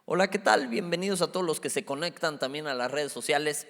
Hola, ¿qué tal? Bienvenidos a todos los que se conectan también a las redes sociales,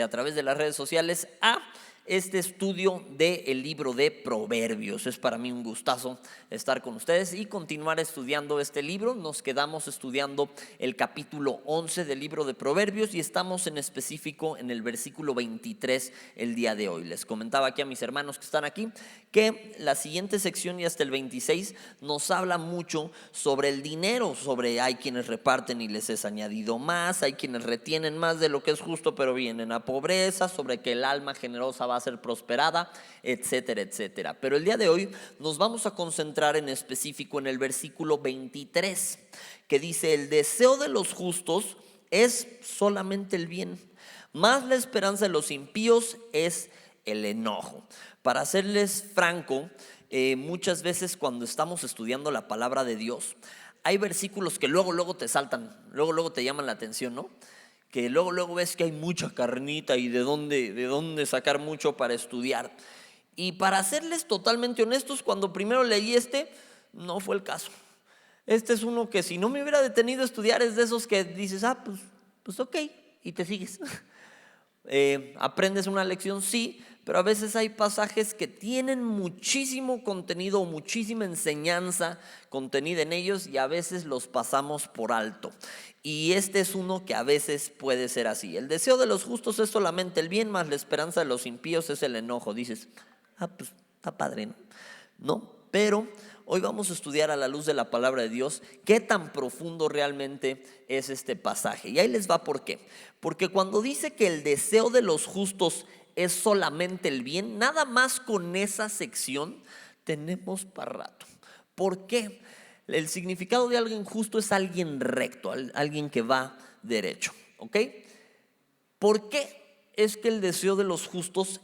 a través de las redes sociales, a este estudio del libro de Proverbios. Es para mí un gustazo estar con ustedes y continuar estudiando este libro. Nos quedamos estudiando el capítulo 11 del libro de Proverbios y estamos en específico en el versículo 23 el día de hoy. Les comentaba aquí a mis hermanos que están aquí que la siguiente sección y hasta el 26 nos habla mucho sobre el dinero, sobre hay quienes reparten y les es añadido más, hay quienes retienen más de lo que es justo pero vienen a pobreza, sobre que el alma generosa va a ser prosperada, etcétera, etcétera. Pero el día de hoy nos vamos a concentrar en específico en el versículo 23, que dice: el deseo de los justos es solamente el bien, más la esperanza de los impíos es el enojo. Para serles franco, muchas veces cuando estamos estudiando la palabra de Dios, hay versículos que luego te saltan, luego te llaman la atención, ¿no? Que luego ves que hay mucha carnita y de dónde sacar mucho para estudiar. Y para serles totalmente honestos, cuando primero leí no fue el caso. Este es uno que si no me hubiera detenido a estudiar es de esos que dices, pues ok, y te sigues. Aprendes una lección, sí, pero a veces hay pasajes que tienen muchísimo contenido o muchísima enseñanza contenida en ellos y a veces los pasamos por alto. Y este es uno que a veces puede ser así. El deseo de los justos es solamente el bien, más la esperanza de los impíos es el enojo. Dices, pues está padre, ¿no? No, pero hoy vamos a estudiar a la luz de la palabra de Dios qué tan profundo realmente es este pasaje. Y ahí les va por qué. Porque cuando dice que el deseo de los justos es solamente el bien, nada más con esa sección tenemos para rato. ¿Por qué? El significado de alguien justo es alguien recto, alguien que va derecho, ¿ok? ¿Por qué es que el deseo de los justos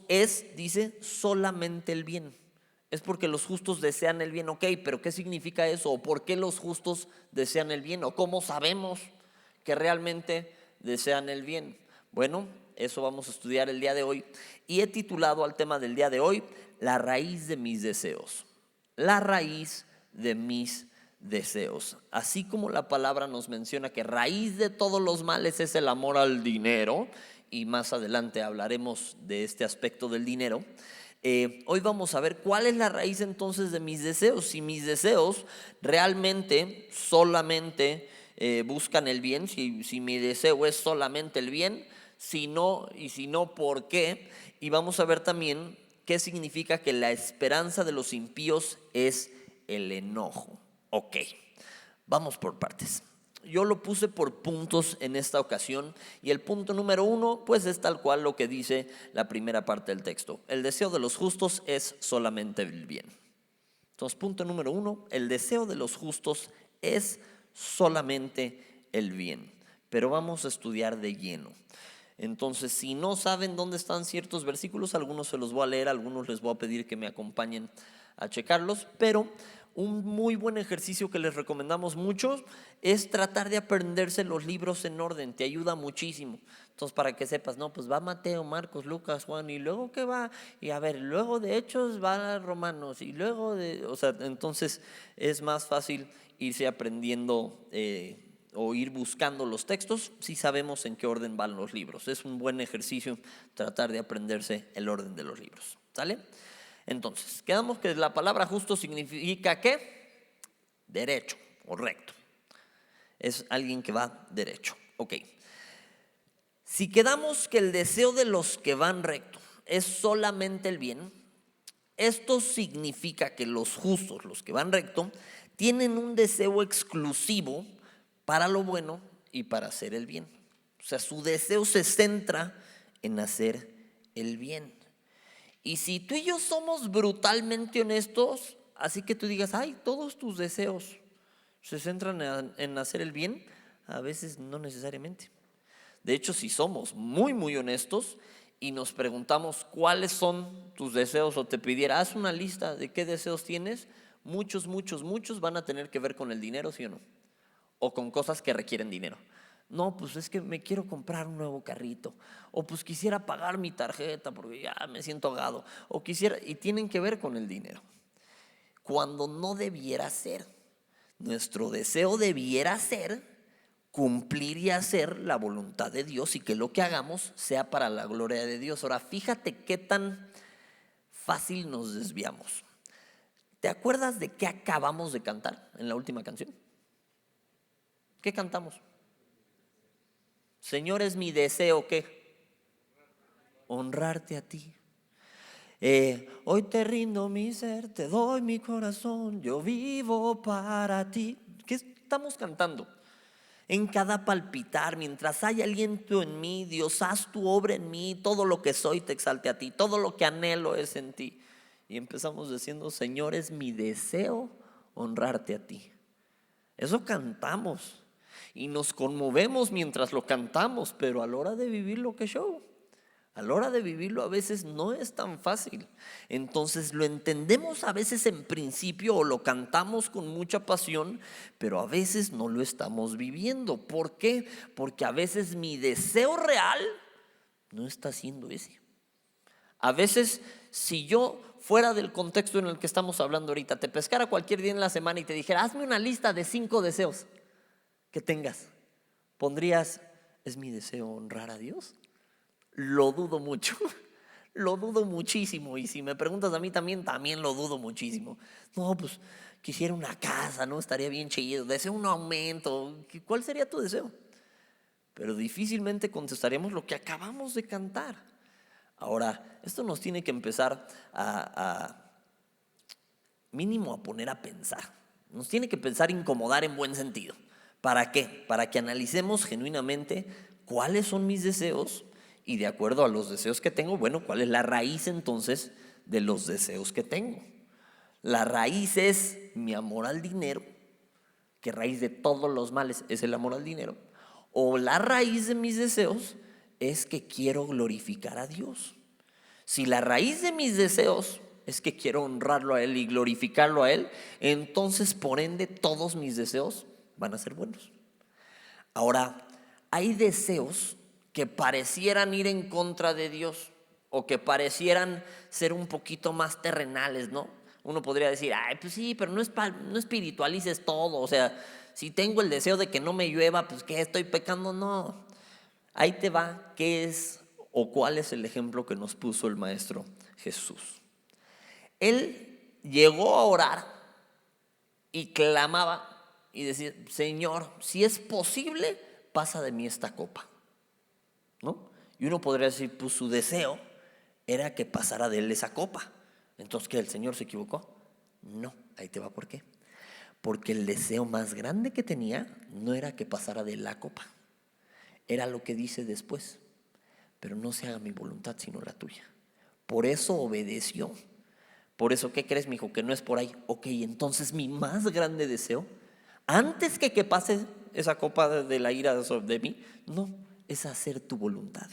dice, solamente el bien? Es porque los justos desean el bien, ok, pero ¿qué significa eso? ¿O por qué los justos desean el bien? ¿O cómo sabemos que realmente desean el bien? Bueno, eso vamos a estudiar el día de hoy y he titulado al tema del día de hoy, la raíz de mis deseos. La raíz de mis deseos. Así como la palabra nos menciona que raíz de todos los males es el amor al dinero, y más adelante hablaremos de este aspecto del dinero. Hoy vamos a ver cuál es la raíz entonces de mis deseos. Si mis deseos realmente solamente buscan el bien, si mi deseo es solamente el bien, si no, ¿por qué? Y vamos a ver también qué significa que la esperanza de los impíos es el enojo. Ok, vamos por partes. Yo lo puse por puntos en esta ocasión y el punto número 1 pues es tal cual lo que dice la primera parte del texto. El deseo de los justos es solamente el bien. Entonces, punto número 1, el deseo de los justos es solamente el bien. Pero vamos a estudiar de lleno. Entonces, si no saben dónde están ciertos versículos, algunos se los voy a leer, algunos les voy a pedir que me acompañen a checarlos, pero un muy buen ejercicio que les recomendamos mucho es tratar de aprenderse los libros en orden, te ayuda muchísimo. Entonces, para que sepas, no, pues va Mateo, Marcos, Lucas, Juan, y luego ¿qué va? Y a ver, luego de Hechos va Romanos, y luego entonces es más fácil irse aprendiendo o ir buscando los textos si sabemos en qué orden van los libros. Es un buen ejercicio tratar de aprenderse el orden de los libros, ¿sale? Entonces, quedamos que la palabra justo significa ¿qué? Derecho o recto. Es alguien que va derecho. Ok. Si quedamos que el deseo de los que van recto es solamente el bien, esto significa que los justos, los que van recto, tienen un deseo exclusivo para lo bueno y para hacer el bien. O sea, su deseo se centra en hacer el bien. Y si tú y yo somos brutalmente honestos, así que tú digas, todos tus deseos se centran en hacer el bien, a veces no necesariamente. De hecho, si somos muy honestos y nos preguntamos cuáles son tus deseos o te pidiera, haz una lista de qué deseos tienes, muchos van a tener que ver con el dinero, ¿sí o no? O con cosas que requieren dinero. No, pues es que me quiero comprar un nuevo carrito. O pues quisiera pagar mi tarjeta porque ya me siento ahogado. O quisiera, y tienen que ver con el dinero. Cuando no debiera ser. Nuestro deseo debiera ser cumplir y hacer la voluntad de Dios y que lo que hagamos sea para la gloria de Dios. Ahora, fíjate qué tan fácil nos desviamos. ¿Te acuerdas de qué acabamos de cantar en la última canción? ¿Qué cantamos? Señor, es mi deseo, ¿qué? Honrarte a ti. Hoy te rindo mi ser, te doy mi corazón, yo vivo para ti. ¿Qué estamos cantando? En cada palpitar, mientras hay aliento en mí, Dios, haz tu obra en mí, todo lo que soy te exalte a ti, todo lo que anhelo es en ti. Y empezamos diciendo, Señor, es mi deseo honrarte a ti. Eso cantamos y nos conmovemos mientras lo cantamos, pero a la hora de vivir lo que show. A la hora de vivirlo a veces no es tan fácil. Entonces lo entendemos a veces en principio o lo cantamos con mucha pasión, pero a veces no lo estamos viviendo. ¿Por qué? Porque a veces mi deseo real no está siendo ese. A veces si yo fuera del contexto en el que estamos hablando ahorita, te pescara cualquier día en la semana y te dijera, hazme una lista de 5 deseos que tengas, ¿pondrías, es mi deseo honrar a Dios? Lo dudo mucho, lo dudo muchísimo. Y si me preguntas a mí también lo dudo muchísimo. No, pues quisiera una casa, ¿no? Estaría bien chido. Deseo un aumento. ¿Cuál sería tu deseo? Pero difícilmente contestaríamos lo que acabamos de cantar. Ahora, esto nos tiene que empezar mínimo a poner a pensar. Nos tiene que pensar incomodar en buen sentido. ¿Para qué? Para que analicemos genuinamente cuáles son mis deseos. Y de acuerdo a los deseos que tengo, bueno, ¿cuál es la raíz entonces de los deseos que tengo? La raíz es mi amor al dinero, que raíz de todos los males es el amor al dinero. O la raíz de mis deseos es que quiero glorificar a Dios. Si la raíz de mis deseos es que quiero honrarlo a Él y glorificarlo a Él, entonces por ende todos mis deseos van a ser buenos. Ahora, hay deseos que parecieran ir en contra de Dios o que parecieran ser un poquito más terrenales, ¿no? Uno podría decir, ay, pues sí, pero no espiritualices todo. O sea, si tengo el deseo de que no me llueva, pues ¿qué? ¿Estoy pecando? No. Ahí te va, ¿qué es o cuál es el ejemplo que nos puso el Maestro Jesús? Él llegó a orar y clamaba y decía, Señor, si es posible, pasa de mí esta copa, ¿no? Y uno podría decir, pues su deseo era que pasara de él esa copa. Entonces, ¿qué? ¿El Señor se equivocó? No, ahí te va por qué. Porque el deseo más grande que tenía no era que pasara de la copa, era lo que dice después, pero no se haga mi voluntad sino la tuya. Por eso obedeció. Por eso, ¿qué crees, mijo? Que no es por ahí. Ok, entonces mi más grande deseo, antes que pase esa copa de la ira de mí, no, es hacer tu voluntad.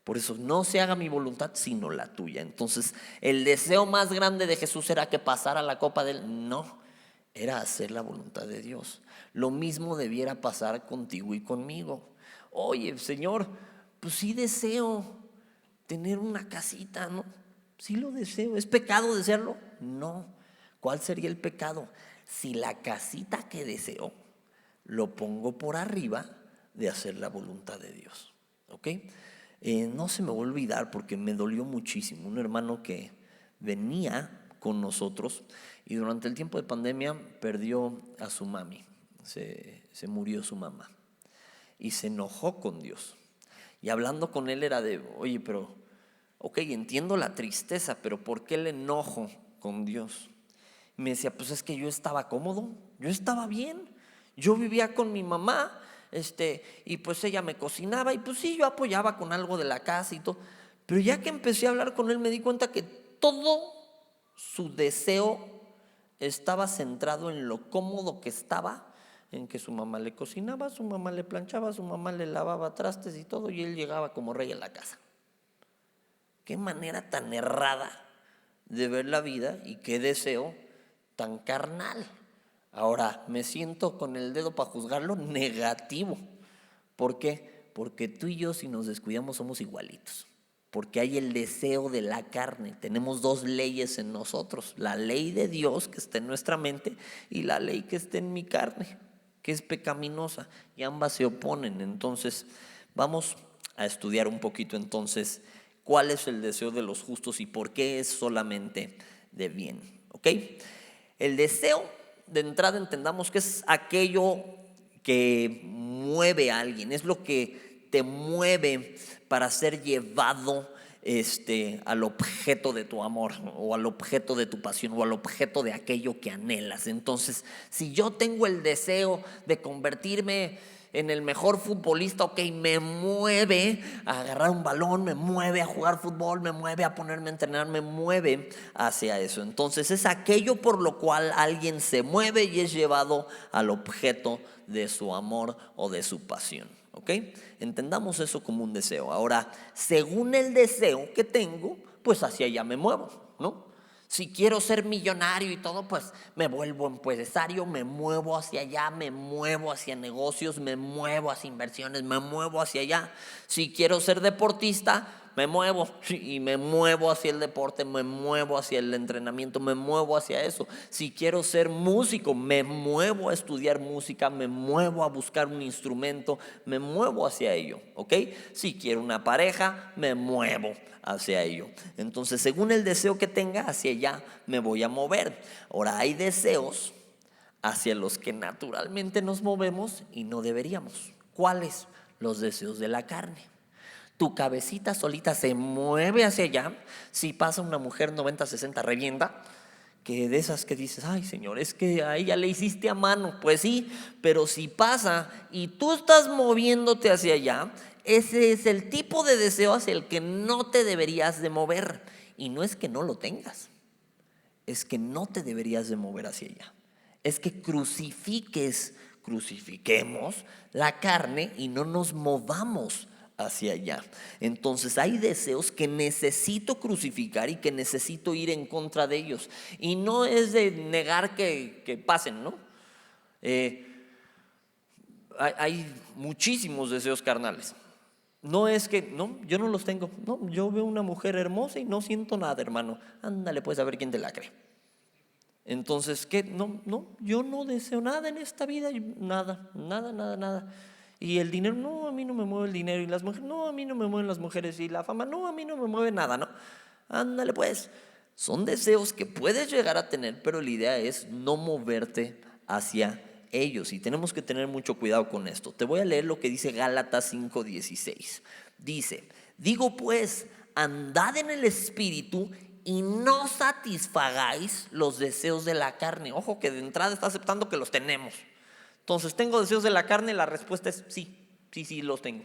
Por eso no se haga mi voluntad sino la tuya. Entonces el deseo más grande de Jesús era que pasara la copa de él. No, era hacer la voluntad de Dios. Lo mismo debiera pasar contigo y conmigo. Oye, Señor, pues sí deseo tener una casita, ¿no? Sí lo deseo. ¿Es pecado desearlo? No. ¿Cuál sería el pecado? Si la casita que deseo lo pongo por arriba de hacer la voluntad de Dios. ¿Ok? No se me va a olvidar porque me dolió muchísimo. Un hermano que venía con nosotros y durante el tiempo de pandemia perdió a su mami. Se murió su mamá y se enojó con Dios. Y hablando con él era de, oye, pero, ok, entiendo la tristeza, pero ¿por qué el enojo con Dios? Y me decía, pues es que yo estaba cómodo, yo estaba bien, yo vivía con mi mamá, y pues ella me cocinaba y pues sí, yo apoyaba con algo de la casa y todo. Pero ya que empecé a hablar con él me di cuenta que todo su deseo estaba centrado en lo cómodo que estaba, en que su mamá le cocinaba, su mamá le planchaba, su mamá le lavaba trastes y todo, y él llegaba como rey a la casa. Qué manera tan errada de ver la vida y qué deseo tan carnal. Ahora me siento con el dedo para juzgarlo negativo. ¿Por qué? Porque tú y yo, si nos descuidamos, somos igualitos. Porque hay el deseo de la carne. Tenemos dos leyes en nosotros: la ley de Dios que está en nuestra mente y la ley que está en mi carne. que es pecaminosa, y ambas se oponen. Entonces vamos a estudiar un poquito entonces cuál es el deseo de los justos y por qué es solamente de bien, ¿ok? El deseo, de entrada entendamos que es aquello que mueve a alguien, es lo que te mueve para ser llevado al objeto de tu amor, o al objeto de tu pasión, o al objeto de aquello que anhelas. Entonces, si yo tengo el deseo de convertirme en el mejor futbolista, ok, me mueve a agarrar un balón, me mueve a jugar fútbol, me mueve a ponerme a entrenar, me mueve hacia eso. Entonces es aquello por lo cual alguien se mueve y es llevado al objeto de su amor o de su pasión, ¿ok? Entendamos eso como un deseo. Ahora, según el deseo que tengo, pues hacia allá me muevo, ¿no? Si quiero ser millonario y todo, pues me vuelvo empresario, me muevo hacia allá, me muevo hacia negocios, me muevo hacia inversiones, me muevo hacia allá. Si quiero ser deportista, me muevo y me muevo hacia el deporte, me muevo hacia el entrenamiento, me muevo hacia eso. Si quiero ser músico, me muevo a estudiar música, me muevo a buscar un instrumento, me muevo hacia ello, ¿ok? Si quiero una pareja, me muevo hacia ello. Entonces, según el deseo que tenga, hacia allá me voy a mover. Ahora, hay deseos hacia los que naturalmente nos movemos y no deberíamos. ¿Cuáles? Los deseos de la carne. Tu cabecita solita se mueve hacia allá. Si pasa una mujer 90-60 revienta, que de esas que dices, ay Señor, es que a ella le hiciste a mano. Pues sí, pero si pasa y tú estás moviéndote hacia allá, ese es el tipo de deseo hacia el que no te deberías de mover. Y no es que no lo tengas, es que no te deberías de mover hacia allá. Es que crucifiquemos la carne y no nos movamos hacia allá. Entonces hay deseos que necesito crucificar y que necesito ir en contra de ellos. Y no es de negar que pasen, ¿no? Hay muchísimos deseos carnales. No es que, no, yo no los tengo. No, yo veo una mujer hermosa y no siento nada, hermano. Ándale, pues a ver quién te la cree. Entonces, ¿qué? No, yo no deseo nada en esta vida, nada. Y el dinero, no, a mí no me mueve el dinero. Y las mujeres, no, a mí no me mueven las mujeres. Y la fama, no, a mí no me mueve nada, ¿no? Ándale, pues. Son deseos que puedes llegar a tener, pero la idea es no moverte hacia ellos. Y tenemos que tener mucho cuidado con esto. Te voy a leer lo que dice Gálatas 5:16. Dice, digo pues, andad en el Espíritu y no satisfagáis los deseos de la carne. Ojo que de entrada está aceptando que los tenemos. Entonces, ¿tengo deseos de la carne? La respuesta es sí los tengo.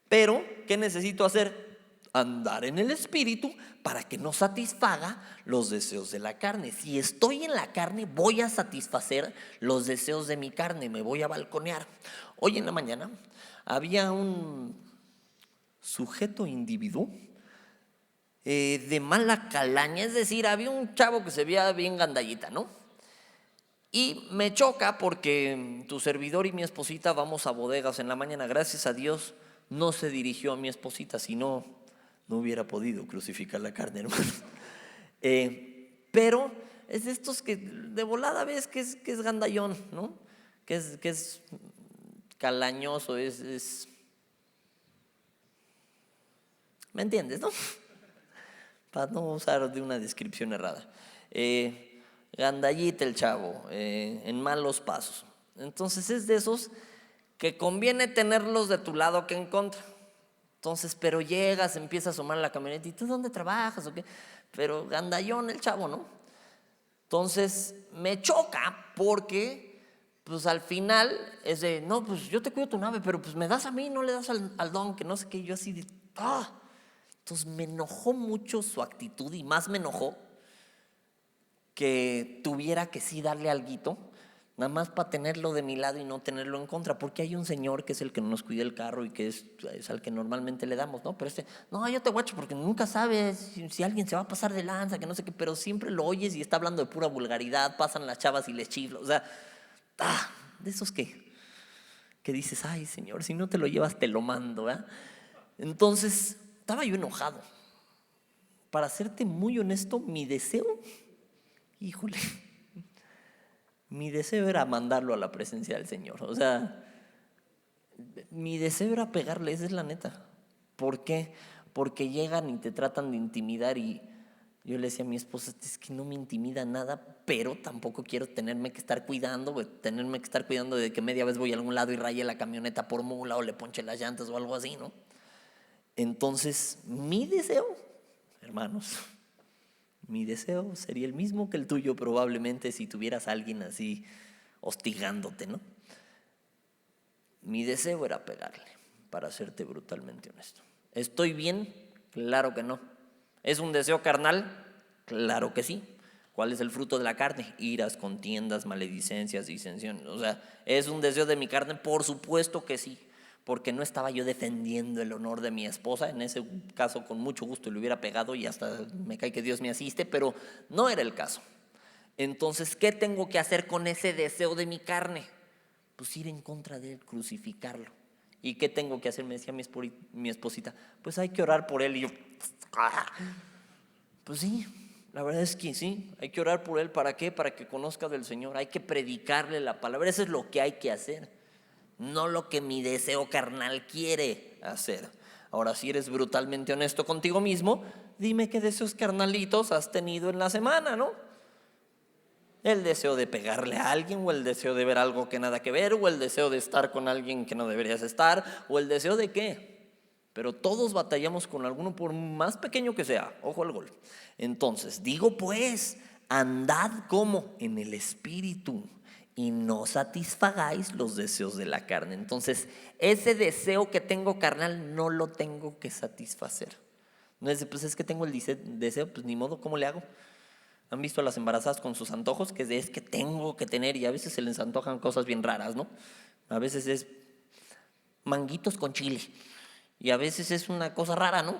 Pero, ¿qué necesito hacer? Andar en el Espíritu para que no satisfaga los deseos de la carne. Si estoy en la carne, voy a satisfacer los deseos de mi carne, me voy a balconear. Hoy en la mañana había un sujeto individuo de mala calaña, es decir, había un chavo que se veía bien gandallita, ¿no? Y me choca porque tu servidor y mi esposita vamos a bodegas en la mañana. Gracias a Dios no se dirigió a mi esposita, si no, no hubiera podido crucificar la carne, hermano. Pero es de estos que de volada ves que es gandallón, ¿no? Que es calañoso, ¿me entiendes, no? Para no usar de una descripción errada. Gandallita el chavo, en malos pasos. Entonces es de esos que conviene tenerlos de tu lado que en contra. Entonces, pero llegas, empieza a asomar la camioneta y ¿tú dónde trabajas o qué? Pero gandallón el chavo, ¿no? Entonces me choca porque pues al final es de, no, pues yo te cuido tu nave, pero pues me das a mí, no le das al don, que no sé qué. Yo así de, Entonces me enojó mucho su actitud y más me enojó que tuviera que sí darle alguito, nada más para tenerlo de mi lado y no tenerlo en contra, porque hay un señor que es el que nos cuida el carro y que es al que normalmente le damos, ¿no? Pero no, yo te guacho porque nunca sabes si alguien se va a pasar de lanza, que no sé qué, pero siempre lo oyes y está hablando de pura vulgaridad, pasan las chavas y les chifla, o sea, de esos que dices, ay señor, si no te lo llevas te lo mando, ¿verdad? Entonces, estaba yo enojado. Para serte muy honesto, mi deseo, híjole, Mi deseo era mandarlo a la presencia del Señor. O sea, mi deseo era pegarle, esa es la neta. ¿Por qué? Porque llegan y te tratan de intimidar y yo le decía a mi esposa, es que no me intimida nada, pero tampoco quiero tenerme que estar cuidando, tenerme que estar cuidando de que media vez voy a algún lado y raye la camioneta por mula o le ponche las llantas o algo así, ¿no? Entonces, mi deseo, hermanos, mi deseo sería el mismo que el tuyo probablemente si tuvieras a alguien así hostigándote, ¿no? Mi deseo era pegarle, para serte brutalmente honesto. ¿Estoy bien? Claro que no. ¿Es un deseo carnal? Claro que sí. ¿Cuál es el fruto de la carne? Iras, contiendas, maledicencias, disensiones. O sea, ¿es un deseo de mi carne? Por supuesto que sí. Porque no estaba yo defendiendo el honor de mi esposa. En ese caso, con mucho gusto le hubiera pegado y hasta me cae que Dios me asiste, pero no era el caso. Entonces, ¿qué tengo que hacer con ese deseo de mi carne? Pues ir en contra de él, crucificarlo. ¿Y qué tengo que hacer? Me decía mi esposita, pues hay que orar por él. Y yo, pues sí, la verdad es que sí, hay que orar por él. ¿Para qué? Para que conozca del Señor. Hay que predicarle la palabra. Eso es lo que hay que hacer, no lo que mi deseo carnal quiere hacer. Ahora, si eres brutalmente honesto contigo mismo, dime qué deseos carnalitos has tenido en la semana, ¿no? El deseo de pegarle a alguien, o el deseo de ver algo que nada que ver, o el deseo de estar con alguien que no deberías estar, o el deseo de qué. Pero todos batallamos con alguno, por más pequeño que sea. Ojo al gol. Entonces, digo pues, andad como en el espíritu y no satisfagáis los deseos de la carne. Entonces, ese deseo que tengo carnal no lo tengo que satisfacer. No es de, pues es que tengo el deseo, pues ni modo, ¿cómo le hago? ¿Han visto a las embarazadas con sus antojos? Que es que tengo que tener, y a veces se les antojan cosas bien raras, ¿no? A veces es manguitos con chile y a veces es una cosa rara, ¿no?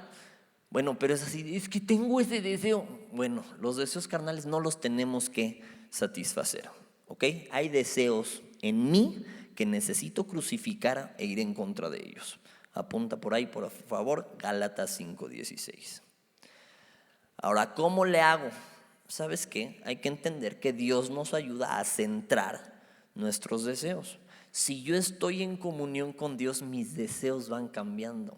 Bueno, pero es así, es que tengo ese deseo. Bueno, los deseos carnales no los tenemos que satisfacer, ¿ok? Hay deseos en mí que necesito crucificar e ir en contra de ellos. Apunta por ahí, por favor, Gálatas 5:16. Ahora, ¿cómo le hago? ¿Sabes qué? Hay que entender que Dios nos ayuda a centrar nuestros deseos. Si yo estoy en comunión con Dios, mis deseos van cambiando.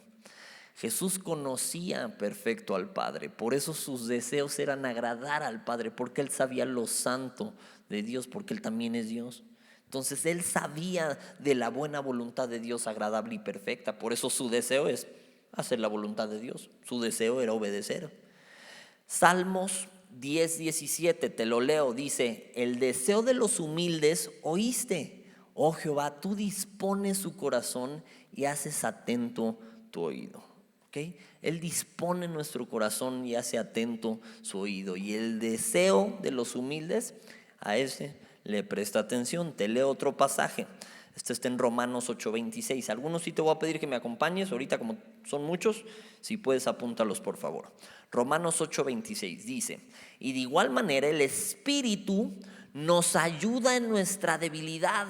Jesús conocía perfecto al Padre, por eso sus deseos eran agradar al Padre, porque Él sabía lo santo de Dios, porque Él también es Dios. Entonces Él sabía de la buena voluntad de Dios agradable y perfecta, por eso su deseo es hacer la voluntad de Dios, su deseo era obedecer. Salmos 10:17, te lo leo, dice: el deseo de los humildes oíste, oh Jehová, tú dispones su corazón y haces atento tu oído. ¿Okay? Él dispone nuestro corazón y hace atento su oído. Y el deseo de los humildes, a ese le presta atención. Te leo otro pasaje. Este está en Romanos 8:26. Algunos sí te voy a pedir que me acompañes. Ahorita, como son muchos, si puedes apúntalos por favor. Romanos 8:26 dice: y de igual manera el Espíritu nos ayuda en nuestra debilidad.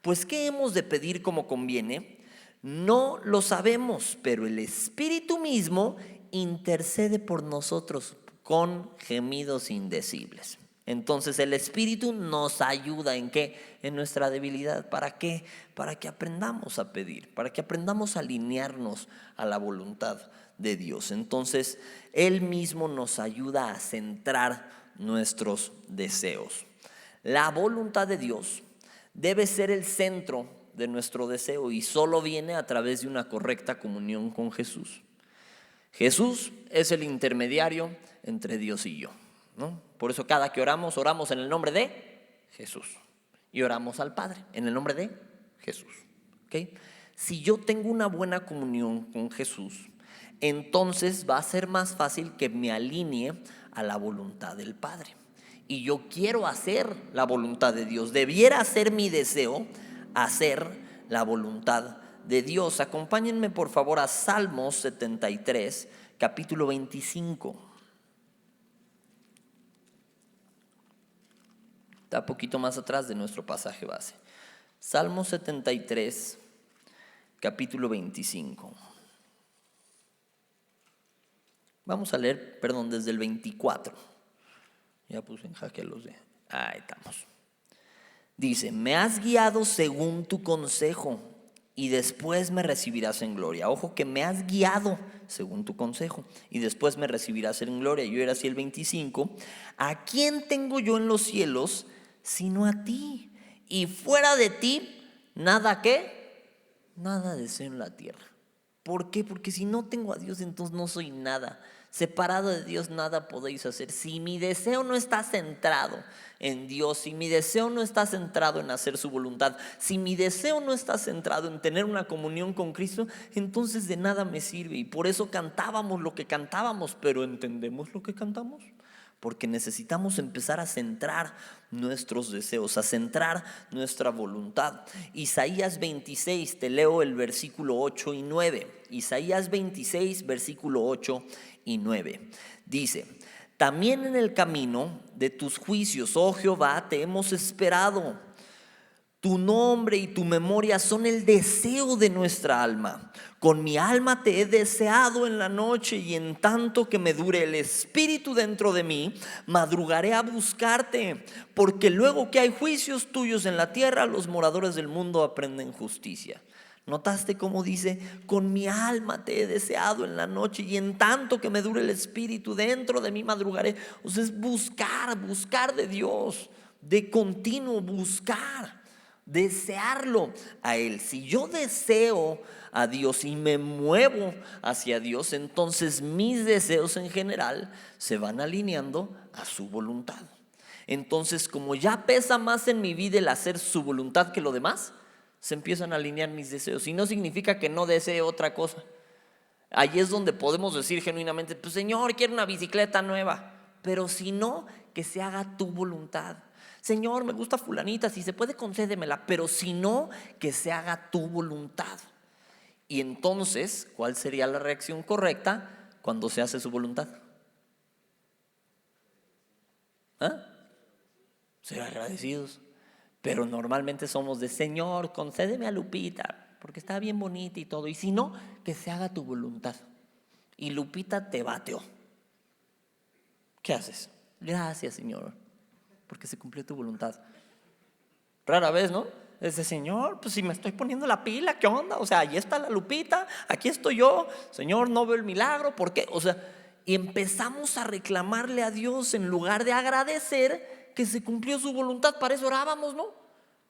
Pues ¿qué hemos de pedir como conviene? No lo sabemos, pero el Espíritu mismo intercede por nosotros con gemidos indecibles. Entonces el Espíritu nos ayuda ¿en qué? En nuestra debilidad. ¿Para qué? Para que aprendamos a pedir, para que aprendamos a alinearnos a la voluntad de Dios. Entonces Él mismo nos ayuda a centrar nuestros deseos. La voluntad de Dios debe ser el centro de nuestro deseo y solo viene a través de una correcta comunión con Jesús. Jesús es el intermediario entre Dios y yo, ¿no? Por eso cada que oramos, oramos en el nombre de Jesús y oramos al Padre en el nombre de Jesús. ¿Okay? Si yo tengo una buena comunión con Jesús, entonces va a ser más fácil que me alinee a la voluntad del Padre. Y yo quiero hacer la voluntad de Dios. Debiera ser mi deseo hacer la voluntad de Dios. Acompáñenme por favor a Salmos 73, capítulo 25. Está un poquito más atrás de nuestro pasaje base. Salmos 73, capítulo 25. Vamos a leer, desde el 24. Ya puse en jaque a los de... Ahí estamos. Dice, me has guiado según tu consejo y después me recibirás en gloria. Ojo que me has guiado según tu consejo y después me recibirás en gloria. Yo era así el 25. ¿A quién tengo yo en los cielos sino a ti? Y fuera de ti, nada que, nada deseo en la tierra. ¿Por qué? Porque si no tengo a Dios, entonces no soy nada. Separado de Dios nada podéis hacer. Si mi deseo no está centrado en Dios, si mi deseo no está centrado en hacer su voluntad, si mi deseo no está centrado en tener una comunión con Cristo, entonces de nada me sirve. Y por eso cantábamos lo que cantábamos, pero ¿entendemos lo que cantamos? Porque necesitamos empezar a centrar nuestros deseos, a centrar nuestra voluntad. Isaías 26, te leo el versículo 8 y 9. Isaías 26, versículo 8 y 9. Dice, también en el camino de tus juicios, oh Jehová, te hemos esperado. Tu nombre y tu memoria son el deseo de nuestra alma. Con mi alma te he deseado en la noche y en tanto que me dure el espíritu dentro de mí, madrugaré a buscarte. Porque luego que hay juicios tuyos en la tierra, los moradores del mundo aprenden justicia. ¿Notaste cómo dice? Con mi alma te he deseado en la noche y en tanto que me dure el espíritu dentro de mí madrugaré. O sea, es buscar de Dios, de continuo buscar. Desearlo a Él. Si yo deseo a Dios y me muevo hacia Dios, entonces mis deseos en general se van alineando a su voluntad. Entonces, como ya pesa más en mi vida el hacer su voluntad que lo demás, se empiezan a alinear mis deseos. Y no significa que no desee otra cosa. Ahí es donde podemos decir genuinamente, pues Señor, quiero una bicicleta nueva. Pero si no, que se haga tu voluntad. Señor, me gusta fulanita, si se puede concédemela, pero si no, que se haga tu voluntad. Y entonces, ¿cuál sería la reacción correcta cuando se hace su voluntad? ¿Ah? Ser agradecidos. Pero normalmente somos de Señor, concédeme a Lupita, porque está bien bonita y todo. Y si no, que se haga tu voluntad. Y Lupita te bateó. ¿Qué haces? Gracias, Señor, porque se cumplió tu voluntad. Rara vez, ¿no? Es de Señor, pues si me estoy poniendo la pila, ¿qué onda? O sea, ahí está la Lupita, aquí estoy yo. Señor, no veo el milagro, ¿por qué? O sea, y empezamos a reclamarle a Dios en lugar de agradecer que se cumplió su voluntad. Para eso orábamos, ¿no?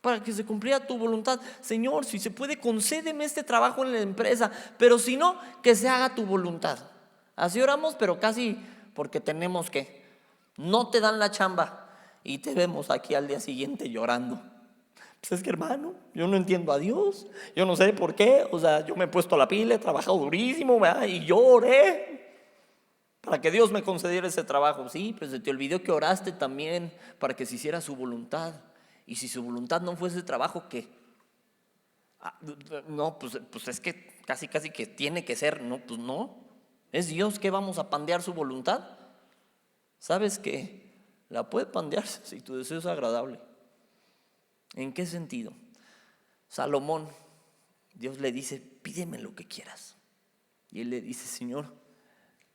Para que se cumpliera tu voluntad. Señor, si se puede, concédeme este trabajo en la empresa, pero si no, que se haga tu voluntad. Así oramos, pero casi porque tenemos que. No te dan la chamba y te vemos aquí al día siguiente llorando. Pues es que, hermano, yo no entiendo a Dios, yo no sé por qué. O sea, yo me he puesto la pila, he trabajado durísimo, ¿verdad? Y yo oré para que Dios me concediera ese trabajo. Sí, pero se te olvidó que oraste también para que se hiciera su voluntad. Y si su voluntad no fuese trabajo, ¿qué? No, pues es que casi que tiene que ser. No, pues no. ¿Es Dios que vamos a pandear su voluntad? ¿Sabes qué? La puede pandear si tu deseo es agradable. ¿En qué sentido? Salomón, Dios le dice, pídeme lo que quieras. Y él le dice, Señor,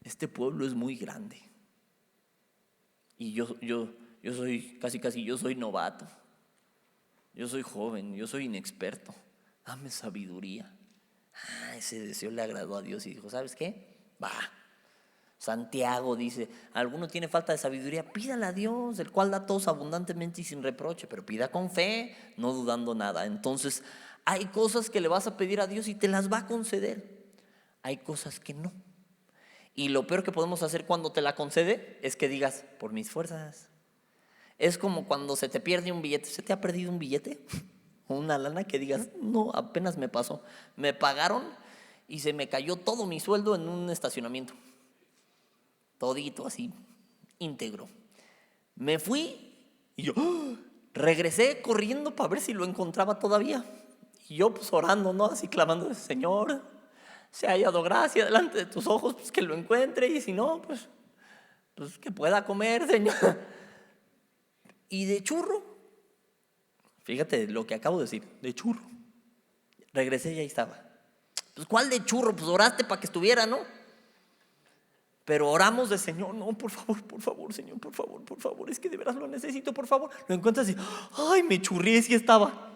este pueblo es muy grande. Y yo soy casi yo soy novato. Yo soy joven, yo soy inexperto. Dame sabiduría. Ese deseo le agradó a Dios y dijo, ¿sabes qué? Va. Santiago dice, alguno tiene falta de sabiduría, pídala a Dios, el cual da a todos abundantemente y sin reproche, pero pida con fe, no dudando nada. Entonces, hay cosas que le vas a pedir a Dios y te las va a conceder. Hay cosas que no. Y lo peor que podemos hacer cuando te la concede es que digas, por mis fuerzas. Es como cuando se te pierde un billete. ¿Se te ha perdido un billete? O una lana que digas, no, apenas me pasó. Me pagaron y se me cayó todo mi sueldo en un estacionamiento. Todito así, íntegro. Me fui y yo regresé corriendo para ver si lo encontraba todavía. Y yo pues orando, ¿no? Así clamando, Señor, se ha hallado gracia delante de tus ojos, pues que lo encuentre. Y si no, pues que pueda comer, Señor. Y de churro, fíjate lo que acabo de decir, de churro. Regresé y ahí estaba. Pues ¿cuál de churro? Pues oraste para que estuviera, ¿no? Pero oramos de Señor, no, por favor, Señor, por favor, es que de veras lo necesito, por favor. Lo encuentras y, ay, me churrié, sí estaba.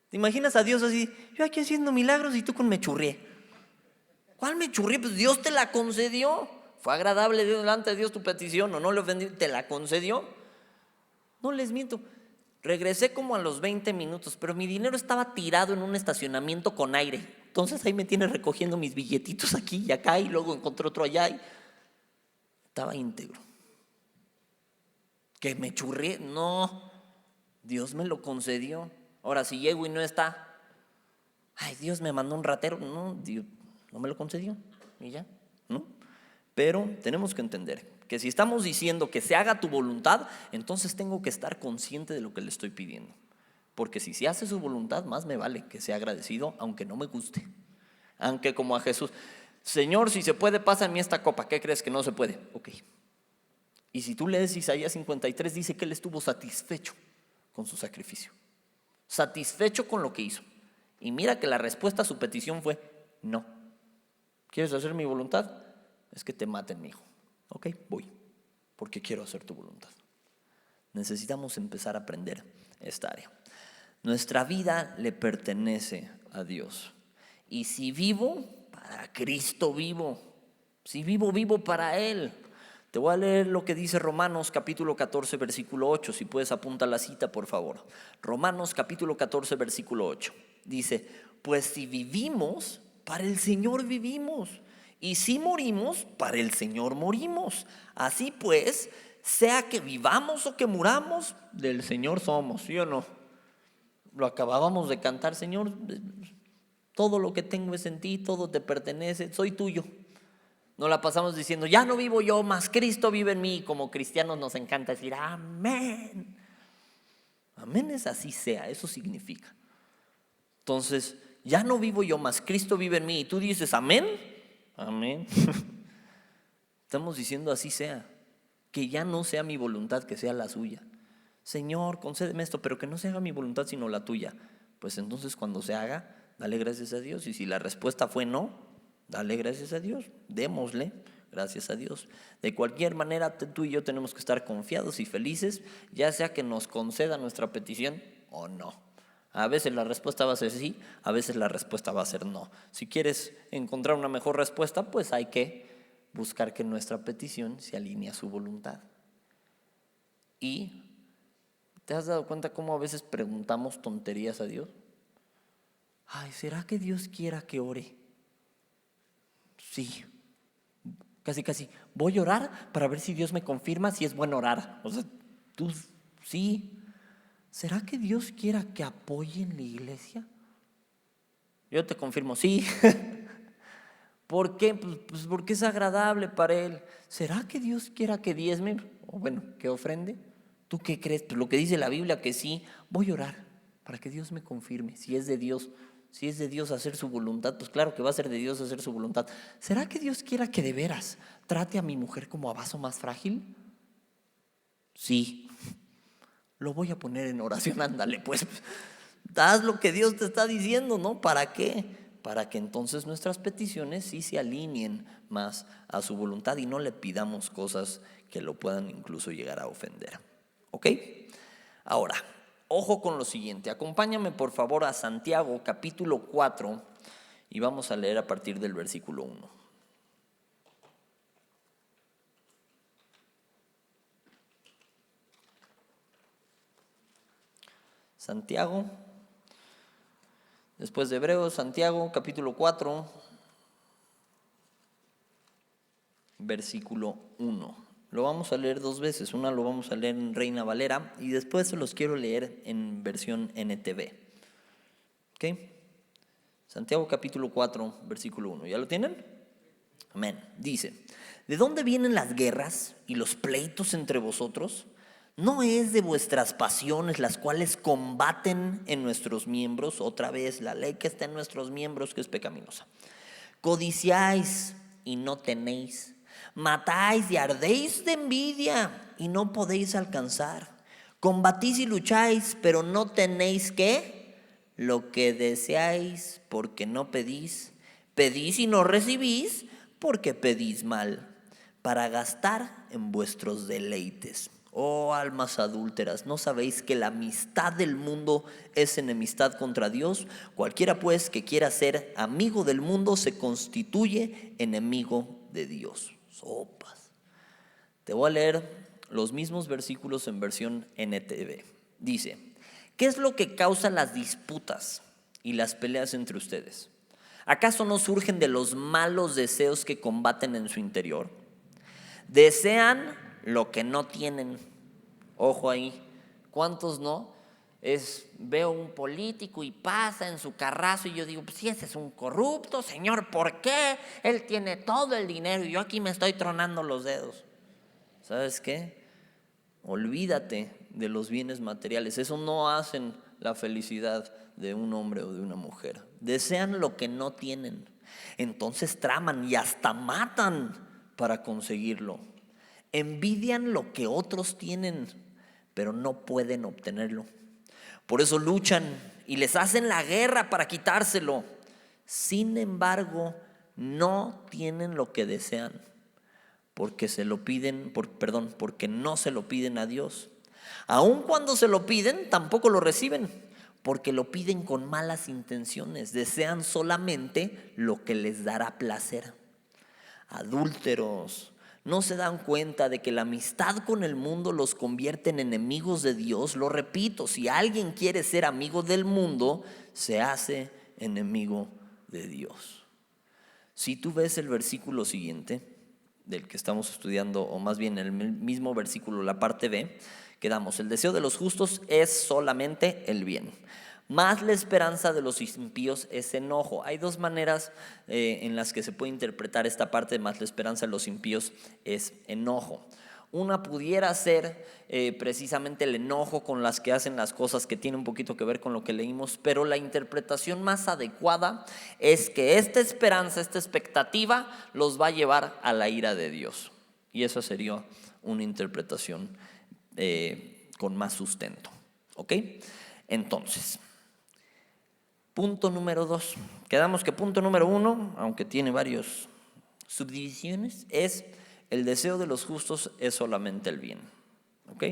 ¿Te imaginas a Dios así? Yo aquí haciendo milagros y tú con me churrié. ¿Cuál me churrié? Pues Dios te la concedió. ¿Fue agradable delante de Dios tu petición o no le ofendí? ¿Te la concedió? No les miento. Regresé como a los 20 minutos, pero mi dinero estaba tirado en un estacionamiento con aire. Entonces ahí me tiene recogiendo mis billetitos aquí y acá y luego encontré otro allá y estaba íntegro. ¿Que me churrié? No, Dios me lo concedió. Ahora si llego y no está, ay, Dios me mandó un ratero. No, Dios no me lo concedió y ya, ¿no? Pero tenemos que entender que si estamos diciendo que se haga tu voluntad, entonces tengo que estar consciente de lo que le estoy pidiendo. Porque si se hace su voluntad, más me vale que sea agradecido, aunque no me guste. Aunque como a Jesús, Señor, si se puede, pásame esta copa. ¿Qué crees que no se puede? Ok. Y si tú lees Isaías 53, dice que él estuvo satisfecho con su sacrificio. Satisfecho con lo que hizo. Y mira que la respuesta a su petición fue, no. ¿Quieres hacer mi voluntad? Es que te maten, mi hijo. Ok, voy, porque quiero hacer tu voluntad. Necesitamos empezar a aprender esta área. Nuestra vida le pertenece a Dios. Y si vivo, para Cristo vivo. Si vivo, vivo para Él. Te voy a leer lo que dice Romanos capítulo 14, versículo 8. Si puedes apunta la cita, por favor. Romanos capítulo 14, versículo 8. Dice, pues si vivimos, para el Señor vivimos. Y si morimos, para el Señor morimos. Así pues, sea que vivamos o que muramos, del Señor somos, ¿sí o no? Lo acabábamos de cantar, Señor, todo lo que tengo es en ti, todo te pertenece, soy tuyo. No la pasamos diciendo, ya no vivo yo, más Cristo vive en mí. Como cristianos nos encanta decir, amén. Amén es así sea, eso significa. Entonces, ya no vivo yo, más Cristo vive en mí. Y tú dices, amén. Amén. Estamos diciendo así sea, que ya no sea mi voluntad, que sea la suya. Señor, concédeme esto, pero que no se haga mi voluntad sino la tuya. Pues entonces cuando se haga, dale gracias a Dios. Y si la respuesta fue no, dale gracias a Dios. Démosle gracias a Dios. De cualquier manera, tú y yo tenemos que estar confiados y felices, ya sea que nos conceda nuestra petición o no. A veces la respuesta va a ser sí, a veces la respuesta va a ser no. Si quieres encontrar una mejor respuesta, pues hay que buscar que nuestra petición se alinee a su voluntad. Y ¿te has dado cuenta cómo a veces preguntamos tonterías a Dios? Ay, ¿será que Dios quiera que ore? Sí, casi. Voy a orar para ver si Dios me confirma si es bueno orar. O sea, tú sí. ¿Será que Dios quiera que apoyen la iglesia? Yo te confirmo, sí. ¿Por qué? Pues porque es agradable para Él. ¿Será que Dios quiera que diezme? O bueno, que ofrende. ¿Tú qué crees? Pues lo que dice la Biblia que sí. Voy a orar para que Dios me confirme si es de Dios. Si es de Dios hacer su voluntad, pues claro que va a ser de Dios hacer su voluntad. ¿Será que Dios quiera que de veras trate a mi mujer como a vaso más frágil? Sí. Lo voy a poner en oración, ándale, pues. Haz lo que Dios te está diciendo, ¿no? ¿Para qué? Para que entonces nuestras peticiones sí se alineen más a su voluntad y no le pidamos cosas que lo puedan incluso llegar a ofender. ¿Ok? Ahora, ojo con lo siguiente. Acompáñame por favor a Santiago capítulo 4 y vamos a leer a partir del versículo 1. Santiago, después de Hebreos, Santiago capítulo 4, versículo 1. Lo vamos a leer dos veces, una lo vamos a leer en Reina Valera y después se los quiero leer en versión NTV. ¿Ok? Santiago capítulo 4, versículo 1. ¿Ya lo tienen? Amén. Dice, ¿de dónde vienen las guerras y los pleitos entre vosotros? ¿No es de vuestras pasiones las cuales combaten en nuestros miembros? Otra vez, la ley que está en nuestros miembros que es pecaminosa. Codiciáis y no tenéis. Matáis y ardéis de envidia y no podéis alcanzar. Combatís y lucháis, pero no tenéis ¿qué? Lo que deseáis porque no pedís. Pedís y no recibís porque pedís mal, para gastar en vuestros deleites. Oh almas adúlteras, ¿no sabéis que la amistad del mundo es enemistad contra Dios? Cualquiera pues que quiera ser amigo del mundo se constituye enemigo de Dios. Sopas. Te voy a leer los mismos versículos en versión NTV. Dice: ¿qué es lo que causa las disputas y las peleas entre ustedes? ¿Acaso no surgen de los malos deseos que combaten en su interior? Desean lo que no tienen. Ojo ahí, ¿cuántos no? Veo un político y pasa en su carrazo y yo digo, pues si ese es un corrupto, señor, ¿por qué? Él tiene todo el dinero y yo aquí me estoy tronando los dedos. ¿Sabes qué? Olvídate de los bienes materiales. Eso no hacen la felicidad de un hombre o de una mujer. Desean lo que no tienen. Entonces traman y hasta matan para conseguirlo. Envidian lo que otros tienen, pero no pueden obtenerlo. Por eso luchan y les hacen la guerra para quitárselo. Sin embargo, no tienen lo que desean, porque porque no se lo piden a Dios. Aun cuando se lo piden, tampoco lo reciben, porque lo piden con malas intenciones. Desean solamente lo que les dará placer. Adúlteros, ¿no se dan cuenta de que la amistad con el mundo los convierte en enemigos de Dios? Lo repito, si alguien quiere ser amigo del mundo, se hace enemigo de Dios. Si tú ves el versículo siguiente del que estamos estudiando, o más bien el mismo versículo, la parte B, quedamos: el deseo de los justos es solamente el bien, mas la esperanza de los impíos es enojo. Hay dos maneras en las que se puede interpretar esta parte: más la esperanza de los impíos es enojo. Una pudiera ser precisamente el enojo con las que hacen las cosas, que tiene un poquito que ver con lo que leímos, pero la interpretación más adecuada es que esta esperanza, esta expectativa los va a llevar a la ira de Dios. Y esa sería una interpretación con más sustento. ¿Ok? Entonces, punto número 2. Quedamos que punto número 1, aunque tiene varias subdivisiones, es: el deseo de los justos es solamente el bien. ¿Ok?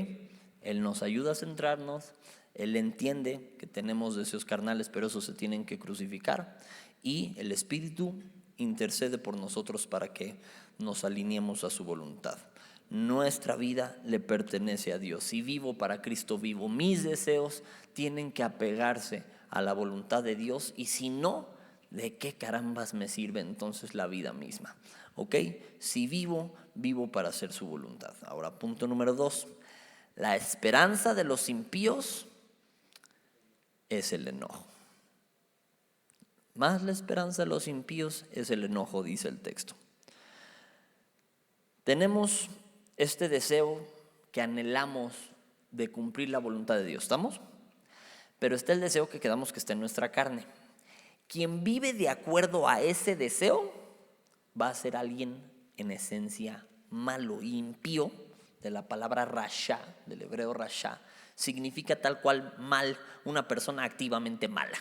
Él nos ayuda a centrarnos. Él entiende que tenemos deseos carnales, pero esos se tienen que crucificar. Y el Espíritu intercede por nosotros para que nos alineemos a su voluntad. Nuestra vida le pertenece a Dios. Si vivo para Cristo, vivo. Mis deseos tienen que apegarse a la voluntad de Dios, y si no, ¿de qué carambas me sirve entonces la vida misma? ¿Ok? Si vivo, vivo para hacer su voluntad. Ahora, punto número 2. La esperanza de los impíos es el enojo. Más la esperanza de los impíos es el enojo, dice el texto. Tenemos este deseo que anhelamos de cumplir la voluntad de Dios, ¿estamos? Pero está el deseo que quedamos que está en nuestra carne. Quien vive de acuerdo a ese deseo va a ser alguien en esencia malo. Impío, de la palabra rasha, del hebreo rasha, significa tal cual mal, una persona activamente mala.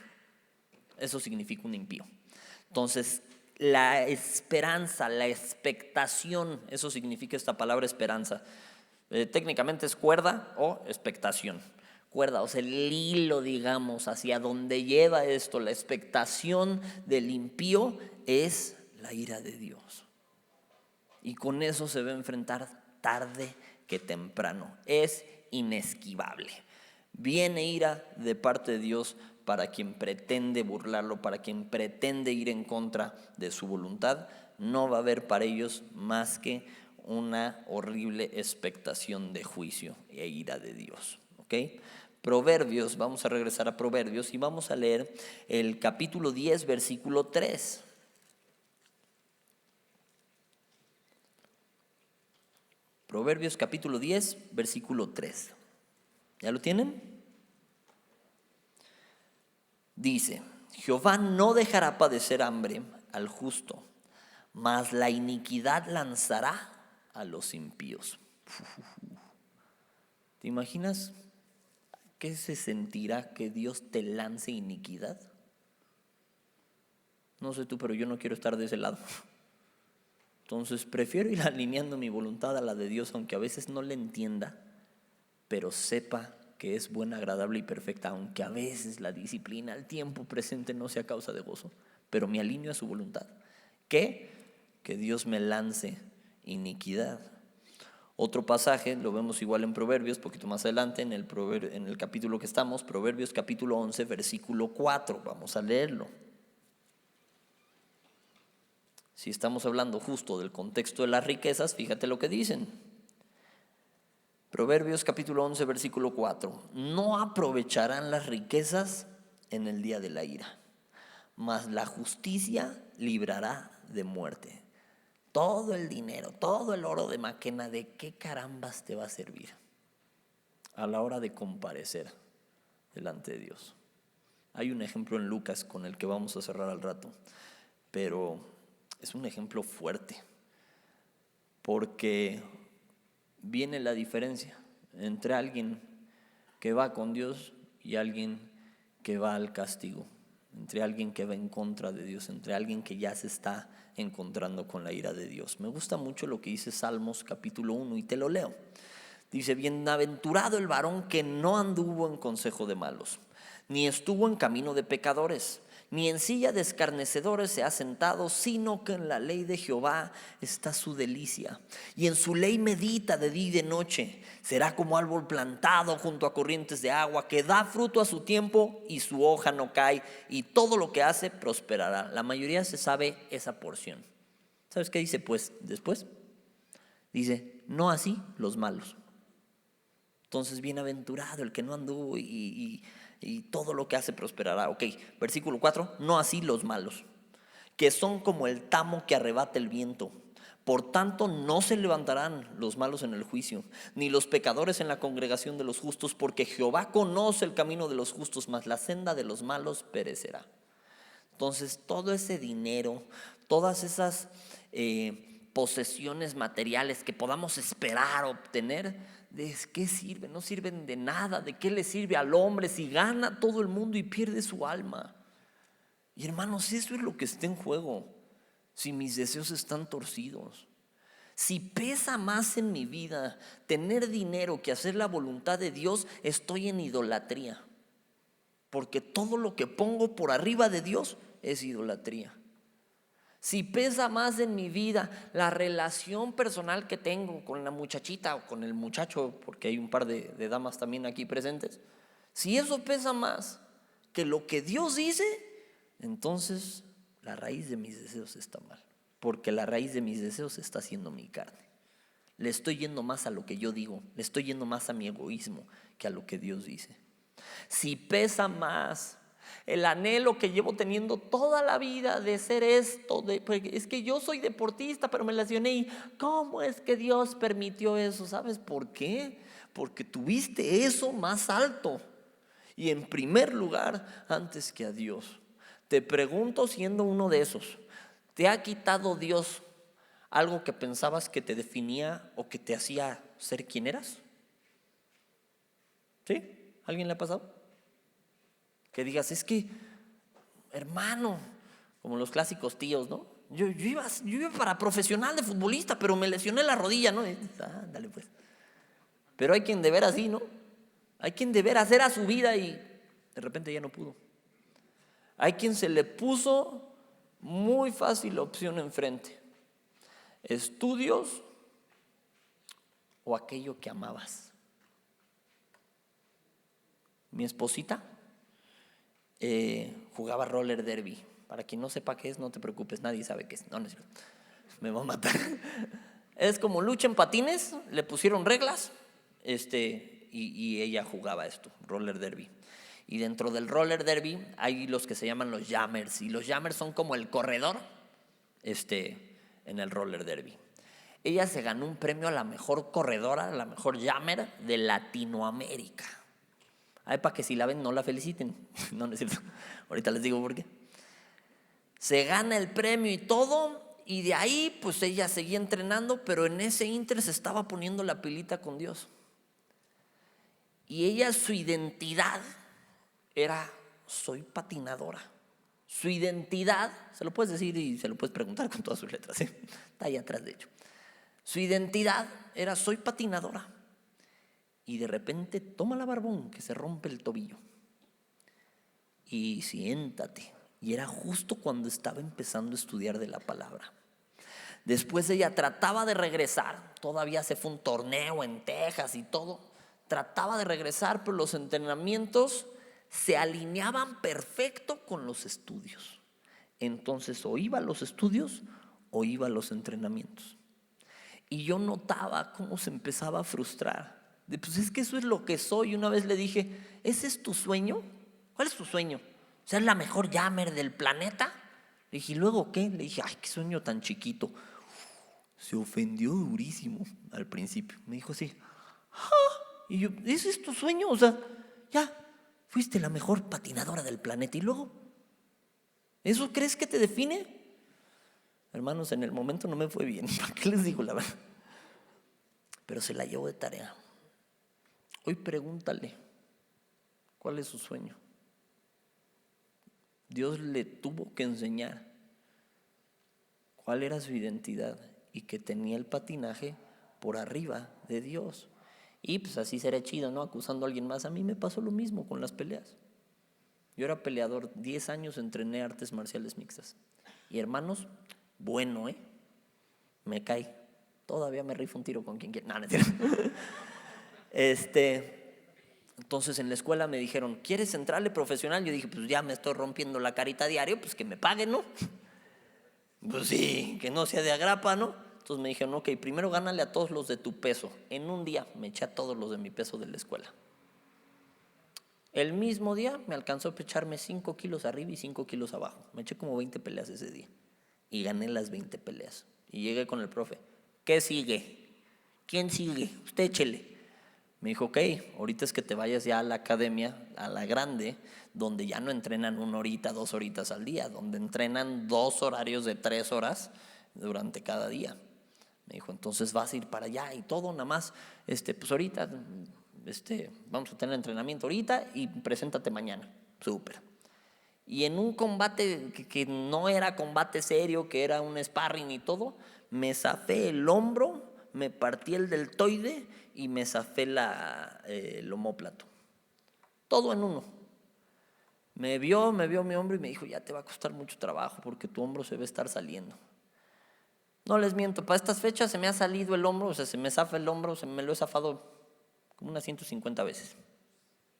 Eso significa un impío. Entonces, la esperanza, la expectación, eso significa esta palabra esperanza. Técnicamente es cuerda o expectación. Cuerda, o sea, el hilo, digamos, hacia donde lleva esto. La expectación del impío es la ira de Dios. Y con eso se va a enfrentar tarde que temprano. Es inesquivable. Viene ira de parte de Dios para quien pretende burlarlo, para quien pretende ir en contra de su voluntad. No va a haber para ellos más que una horrible expectación de juicio e ira de Dios. ¿Ok? Proverbios, vamos a regresar a Proverbios y vamos a leer el capítulo 10, versículo 3. Proverbios capítulo 10, versículo 3. ¿Ya lo tienen? Dice: Jehová no dejará padecer hambre al justo, mas la iniquidad lanzará a los impíos. ¿Te imaginas qué se sentirá que Dios te lance iniquidad? No sé tú, pero yo no quiero estar de ese lado. Entonces prefiero ir alineando mi voluntad a la de Dios, aunque a veces no le entienda, pero sepa que es buena, agradable y perfecta, aunque a veces la disciplina, el tiempo presente no sea causa de gozo, pero me alineo a su voluntad. ¿Qué? Que Dios me lance iniquidad. Otro pasaje lo vemos igual en Proverbios, poquito más adelante, en el capítulo que estamos, Proverbios capítulo 11, versículo 4. Vamos a leerlo. Si estamos hablando justo del contexto de las riquezas, fíjate lo que dicen. Proverbios capítulo 11, versículo 4. No aprovecharán las riquezas en el día de la ira, mas la justicia librará de muerte. Todo el dinero, todo el oro de Maquena, ¿de qué carambas te va a servir a la hora de comparecer delante de Dios? Hay un ejemplo en Lucas con el que vamos a cerrar al rato, pero es un ejemplo fuerte, porque viene la diferencia entre alguien que va con Dios y alguien que va al castigo, entre alguien que va en contra de Dios, entre alguien que ya se está encontrando con la ira de Dios. Me gusta mucho lo que dice Salmos capítulo 1 y te lo leo. Dice: bienaventurado el varón que no anduvo en consejo de malos, ni estuvo en camino de pecadores, ni en silla de escarnecedores se ha sentado, sino que en la ley de Jehová está su delicia, y en su ley medita de día y de noche. Será como árbol plantado junto a corrientes de agua, que da fruto a su tiempo y su hoja no cae, y todo lo que hace prosperará. La mayoría se sabe esa porción. ¿Sabes qué dice pues después? Dice: no así los malos. Entonces, bienaventurado el que no anduvo y todo lo que hace prosperará. Ok, versículo 4. No así los malos, que son como el tamo que arrebata el viento. Por tanto, no se levantarán los malos en el juicio, ni los pecadores en la congregación de los justos, porque Jehová conoce el camino de los justos, mas la senda de los malos perecerá. Entonces, todo ese dinero, todas esas posesiones materiales que podamos esperar obtener, ¿de qué sirven? No sirven de nada. ¿De qué le sirve al hombre si gana todo el mundo y pierde su alma? Y hermanos, eso es lo que está en juego. Si mis deseos están torcidos, si pesa más en mi vida tener dinero que hacer la voluntad de Dios, estoy en idolatría. Porque todo lo que pongo por arriba de Dios es idolatría. Si pesa más en mi vida la relación personal que tengo con la muchachita o con el muchacho, porque hay un par de damas también aquí presentes, si eso pesa más que lo que Dios dice, entonces la raíz de mis deseos está mal, porque la raíz de mis deseos está siendo mi carne. Le estoy yendo más a lo que yo digo, le estoy yendo más a mi egoísmo que a lo que Dios dice. Si pesa más el anhelo que llevo teniendo toda la vida de ser esto, es que yo soy deportista pero me lesioné, y ¿cómo es que Dios permitió eso? ¿Sabes por qué? Porque tuviste eso más alto y en primer lugar antes que a Dios. Te pregunto, siendo uno de esos, ¿te ha quitado Dios algo que pensabas que te definía o que te hacía ser quien eras? ¿Sí? ¿Alguien le ha pasado? Que digas: es que, hermano, como los clásicos tíos, ¿no? Yo iba para profesional de futbolista, pero me lesioné la rodilla, ¿no? Dale pues. Pero hay quien de veras sí, ¿no? Hay quien de veras era su vida y de repente ya no pudo. Hay quien se le puso muy fácil la opción enfrente: estudios o aquello que amabas. Mi esposita jugaba roller derby. Para quien no sepa qué es, no te preocupes, nadie sabe qué es. No, me va a matar. Es como lucha en patines, le pusieron reglas, y ella jugaba esto, roller derby. Y dentro del roller derby hay los que se llaman los jammers, y los jammers son como el corredor en el roller derby. Ella se ganó un premio a la mejor corredora, la mejor jammer de Latinoamérica. Ay, para que si la ven no la feliciten. No, no es cierto. Ahorita les digo por qué. Se gana el premio y todo, y de ahí pues ella seguía entrenando, pero en ese inter se estaba poniendo la pilita con Dios. Y ella, su identidad era: soy patinadora, Su identidad, se lo puedes decir y se lo puedes preguntar con todas sus letras, ¿eh? Está ahí atrás de hecho. Su identidad era: soy patinadora. Y de repente toma la barbón que se rompe el tobillo y siéntate. Y era justo cuando estaba empezando a estudiar de la palabra. Después ella trataba de regresar, todavía se fue un torneo en Texas y todo. Trataba de regresar, pero los entrenamientos se alineaban perfecto con los estudios. Entonces o iba a los estudios o iba a los entrenamientos. Y yo notaba cómo se empezaba a frustrar. Pues es que eso es lo que soy. Una vez le dije: ¿ese es tu sueño? ¿Cuál es tu sueño? ¿Ser la mejor jammer del planeta? Le dije: ¿y luego qué? Le dije: ay, qué sueño tan chiquito. Se ofendió durísimo al principio. Me dijo así: y yo: ¿ese es tu sueño? O sea, ya fuiste la mejor patinadora del planeta y luego, ¿eso crees que te define? Hermanos, en el momento no me fue bien. ¿Para qué les digo la verdad? Pero se la llevo de tarea. Hoy pregúntale cuál es su sueño. Dios le tuvo que enseñar cuál era su identidad y que tenía el patinaje por arriba de Dios. Y pues así será chido, ¿no? Acusando a alguien más. A mí me pasó lo mismo con las peleas. Yo era peleador, 10 años entrené artes marciales mixtas. Y hermanos, bueno, me cae. Todavía me rifo un tiro con quien quiera. No, no es cierto. Entonces en la escuela me dijeron: ¿quieres entrarle profesional? Yo dije: pues ya me estoy rompiendo la carita diario, pues que me paguen, ¿no? Pues sí, que no sea de agrapa, ¿no? Entonces me dijeron: ok, primero gánale a todos los de tu peso. En un día me eché a todos los de mi peso de la escuela. El mismo día me alcanzó a echarme 5 kilos arriba y 5 kilos abajo. Me eché como 20 peleas ese día. Y gané las 20 peleas. Y llegué con el profe: ¿qué sigue? ¿Quién sigue? Usted échele. Me dijo: ok, ahorita es que te vayas ya a la academia, a la grande, donde ya no entrenan 1 horita, 2 horitas al día, donde entrenan 2 horarios de 3 horas durante cada día. Me dijo: entonces vas a ir para allá y todo, nada más, pues ahorita, vamos a tener entrenamiento ahorita y preséntate mañana. Súper. Y en un combate que no era combate serio, que era un sparring y todo, me zafé el hombro, me partí el deltoide y me zafé el omóplato. Todo en uno. Me vio mi hombro y me dijo: ya te va a costar mucho trabajo porque tu hombro se va a estar saliendo. No les miento, para estas fechas se me ha salido el hombro, o sea, se me zafa el hombro, se me lo he zafado como unas 150 veces.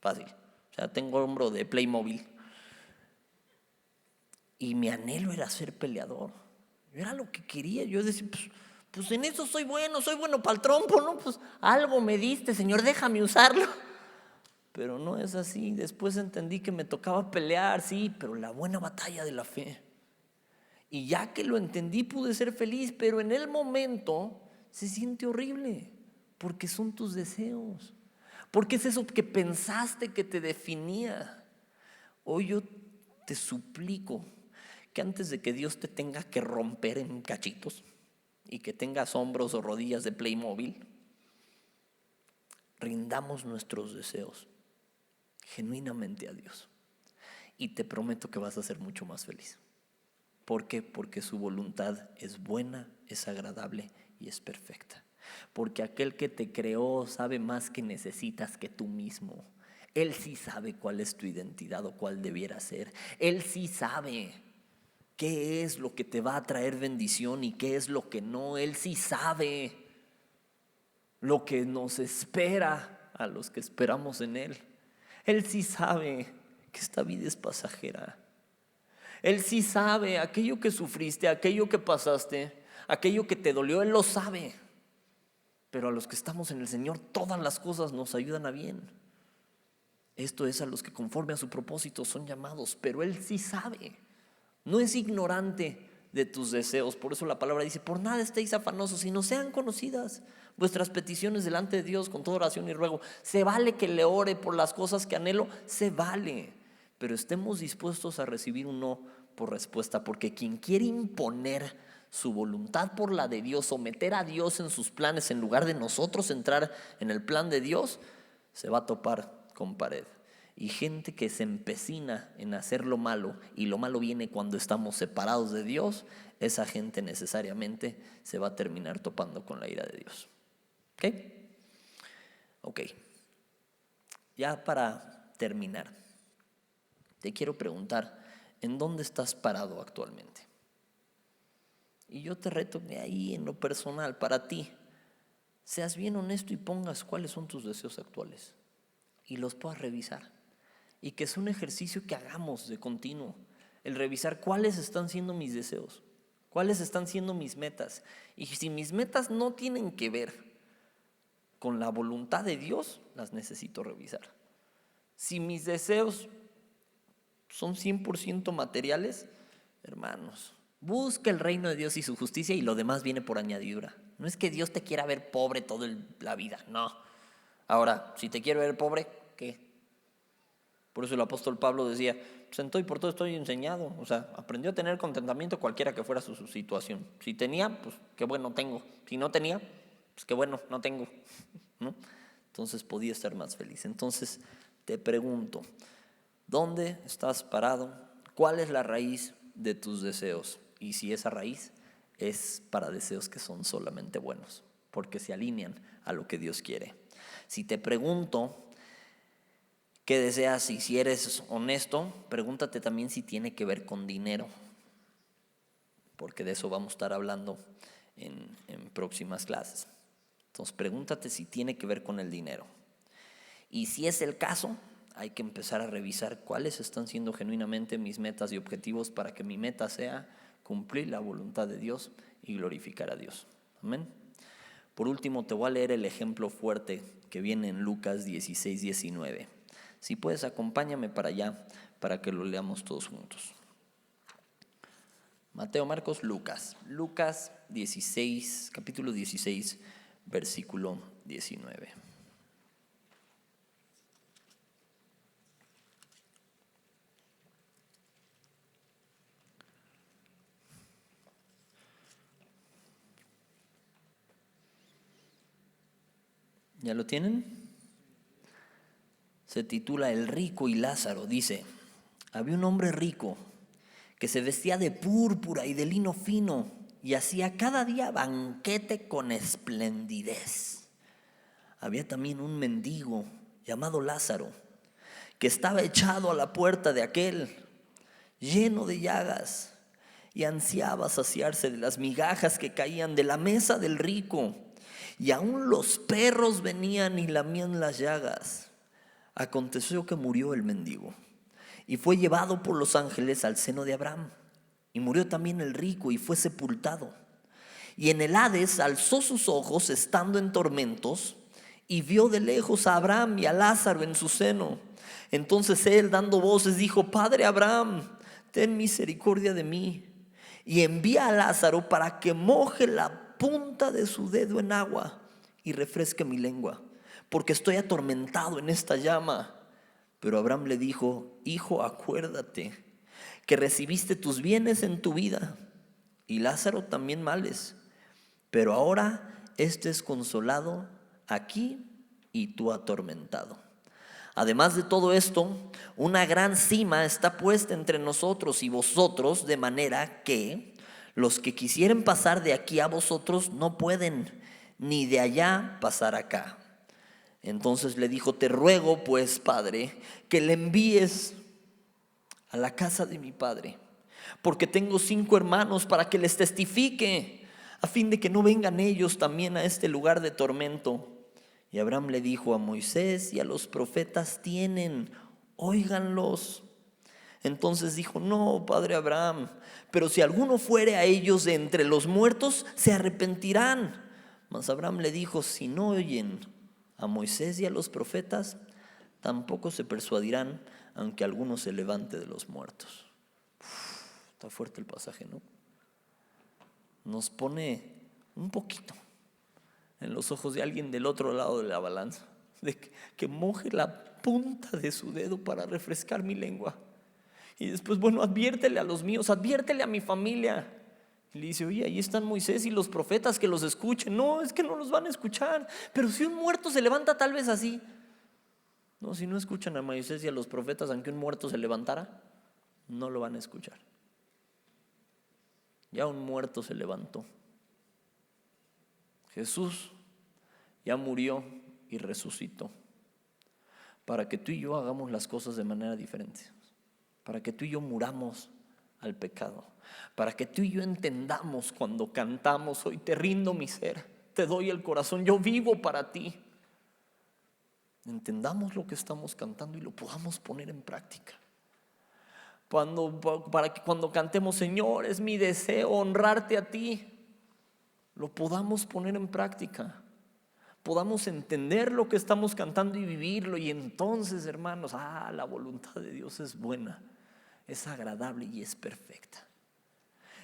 Fácil. O sea, tengo hombro de Playmobil. Y mi anhelo era ser peleador. Era lo que quería. Yo decía: pues en eso soy bueno para el trompo, ¿no? Pues algo me diste, Señor, déjame usarlo. Pero no es así. Después entendí que me tocaba pelear, sí, pero la buena batalla de la fe. Y ya que lo entendí, pude ser feliz, pero en el momento se siente horrible, porque son tus deseos, porque es eso que pensaste que te definía. Hoy yo te suplico que antes de que Dios te tenga que romper en cachitos y que tengas hombros o rodillas de Playmobil, rindamos nuestros deseos genuinamente a Dios. Y te prometo que vas a ser mucho más feliz. ¿Por qué? Porque su voluntad es buena, es agradable y es perfecta. Porque aquel que te creó sabe más que necesitas que tú mismo. Él sí sabe cuál es tu identidad o cuál debiera ser. Él sí sabe qué es lo que te va a traer bendición y qué es lo que no. Él sí sabe lo que nos espera a los que esperamos en Él. Él sí sabe que esta vida es pasajera. Él sí sabe aquello que sufriste, aquello que pasaste, aquello que te dolió. Él lo sabe. Pero a los que estamos en el Señor, todas las cosas nos ayudan a bien. Esto es a los que conforme a su propósito son llamados. Pero Él sí sabe. No es ignorante de tus deseos. Por eso la palabra dice: por nada estéis afanosos, sino sean conocidas vuestras peticiones delante de Dios con toda oración y ruego. Se vale que le ore por las cosas que anhelo, se vale. Pero estemos dispuestos a recibir un no por respuesta, porque quien quiere imponer su voluntad por la de Dios, someter a Dios en sus planes en lugar de nosotros entrar en el plan de Dios, se va a topar con pared. Y gente que se empecina en hacer lo malo, y lo malo viene cuando estamos separados de Dios, esa gente necesariamente se va a terminar topando con la ira de Dios. ¿Ok? Ok. Ya para terminar, te quiero preguntar, ¿en dónde estás parado actualmente? Y yo te reto de ahí en lo personal, para ti, seas bien honesto y pongas cuáles son tus deseos actuales y los puedas revisar. Y que es un ejercicio que hagamos de continuo, el revisar cuáles están siendo mis deseos, cuáles están siendo mis metas. Y si mis metas no tienen que ver con la voluntad de Dios, las necesito revisar. Si mis deseos son 100% materiales, hermanos, busca el reino de Dios y su justicia y lo demás viene por añadidura. No es que Dios te quiera ver pobre toda la vida, no. Ahora, si te quiero ver pobre, ¿qué? Por eso el apóstol Pablo decía, pues en todo y por todo estoy enseñado. O sea, aprendió a tener contentamiento cualquiera que fuera su situación. Si tenía, pues qué bueno tengo. Si no tenía, pues qué bueno no tengo, ¿no? Entonces podía estar más feliz. Entonces te pregunto, ¿dónde estás parado? ¿Cuál es la raíz de tus deseos? Y si esa raíz es para deseos que son solamente buenos, porque se alinean a lo que Dios quiere. Si te pregunto qué deseas y si eres honesto, pregúntate también si tiene que ver con dinero, porque de eso vamos a estar hablando en próximas clases. Entonces pregúntate si tiene que ver con el dinero. Y si es el caso, hay que empezar a revisar cuáles están siendo genuinamente mis metas y objetivos para que mi meta sea cumplir la voluntad de Dios y glorificar a Dios. Amén. Por último, te voy a leer el ejemplo fuerte que viene en Lucas 16:19. Si puedes, acompáñame para allá para que lo leamos todos juntos. Mateo, Marcos, Lucas. Lucas 16, capítulo 16, versículo 19. ¿Ya lo tienen? Se titula El rico y Lázaro. Dice, había un hombre rico que se vestía de púrpura y de lino fino y hacía cada día banquete con esplendidez. Había también un mendigo llamado Lázaro que estaba echado a la puerta de aquel, lleno de llagas, y ansiaba saciarse de las migajas que caían de la mesa del rico, y aún los perros venían y lamían las llagas. Aconteció que murió el mendigo y fue llevado por los ángeles al seno de Abraham. Y murió también el rico y fue sepultado. Y en el Hades alzó sus ojos estando en tormentos y vio de lejos a Abraham y a Lázaro en su seno. Entonces él, dando voces, dijo, Padre Abraham, ten misericordia de mí y envía a Lázaro para que moje la punta de su dedo en agua y refresque mi lengua, porque estoy atormentado en esta llama. Pero Abraham le dijo, hijo, acuérdate que recibiste tus bienes en tu vida y Lázaro también males, pero ahora este es consolado aquí y tú atormentado. Además de todo esto, una gran cima está puesta entre nosotros y vosotros, de manera que los que quisieren pasar de aquí a vosotros no pueden, ni de allá pasar acá. Entonces le dijo, te ruego pues, Padre, que le envíes a la casa de mi padre, porque tengo 5 hermanos para que les testifique, a fin de que no vengan ellos también a este lugar de tormento. Y Abraham le dijo, a Moisés y a los profetas tienen, óiganlos. Entonces dijo, no, padre Abraham, pero si alguno fuere a ellos de entre los muertos, se arrepentirán. Mas Abraham le dijo, si no oyen a Moisés y a los profetas, tampoco se persuadirán, aunque alguno se levante de los muertos. Está fuerte el pasaje, ¿no? Nos pone un poquito en los ojos de alguien del otro lado de la balanza, de que moje la punta de su dedo para refrescar mi lengua. Y después, bueno, adviértele a los míos, adviértele a mi familia. Y le dice, oye, ahí están Moisés y los profetas, que los escuchen. No, es que no los van a escuchar. Pero si un muerto se levanta tal vez así. No, si no escuchan a Moisés y a los profetas, aunque un muerto se levantara, no lo van a escuchar. Ya un muerto se levantó. Jesús ya murió y resucitó para que tú y yo hagamos las cosas de manera diferente, para que tú y yo muramos al pecado, para que tú y yo entendamos cuando cantamos: hoy te rindo mi ser, te doy el corazón, yo vivo para ti. Entendamos lo que estamos cantando y lo podamos poner en práctica. Para que cuando cantemos: Señor, es mi deseo honrarte a ti, lo podamos poner en práctica, podamos entender lo que estamos cantando y vivirlo. Y entonces, hermanos, la voluntad de Dios es buena, es agradable y es perfecta.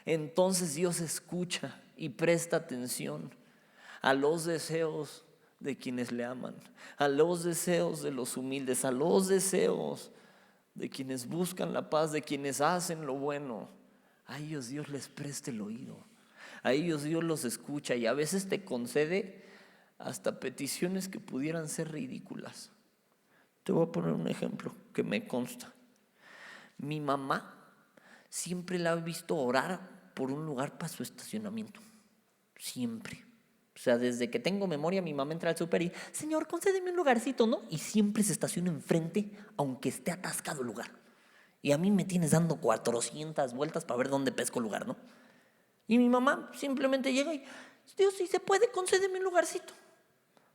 Entonces Dios escucha y presta atención a los deseos de quienes le aman, a los deseos de los humildes, a los deseos de quienes buscan la paz, de quienes hacen lo bueno. A ellos Dios les presta el oído, a ellos Dios los escucha, y a veces te concede hasta peticiones que pudieran ser ridículas. Te voy a poner un ejemplo que me consta. Mi mamá siempre la he visto orar por un lugar para su estacionamiento, siempre. O sea, desde que tengo memoria, mi mamá entra al súper y: Señor, concédeme un lugarcito, ¿no? Y siempre se estaciona enfrente, aunque esté atascado el lugar. Y a mí me tienes dando 400 vueltas para ver dónde pesco lugar, ¿no? Y mi mamá simplemente llega y: Dios, si se puede, concédeme un lugarcito.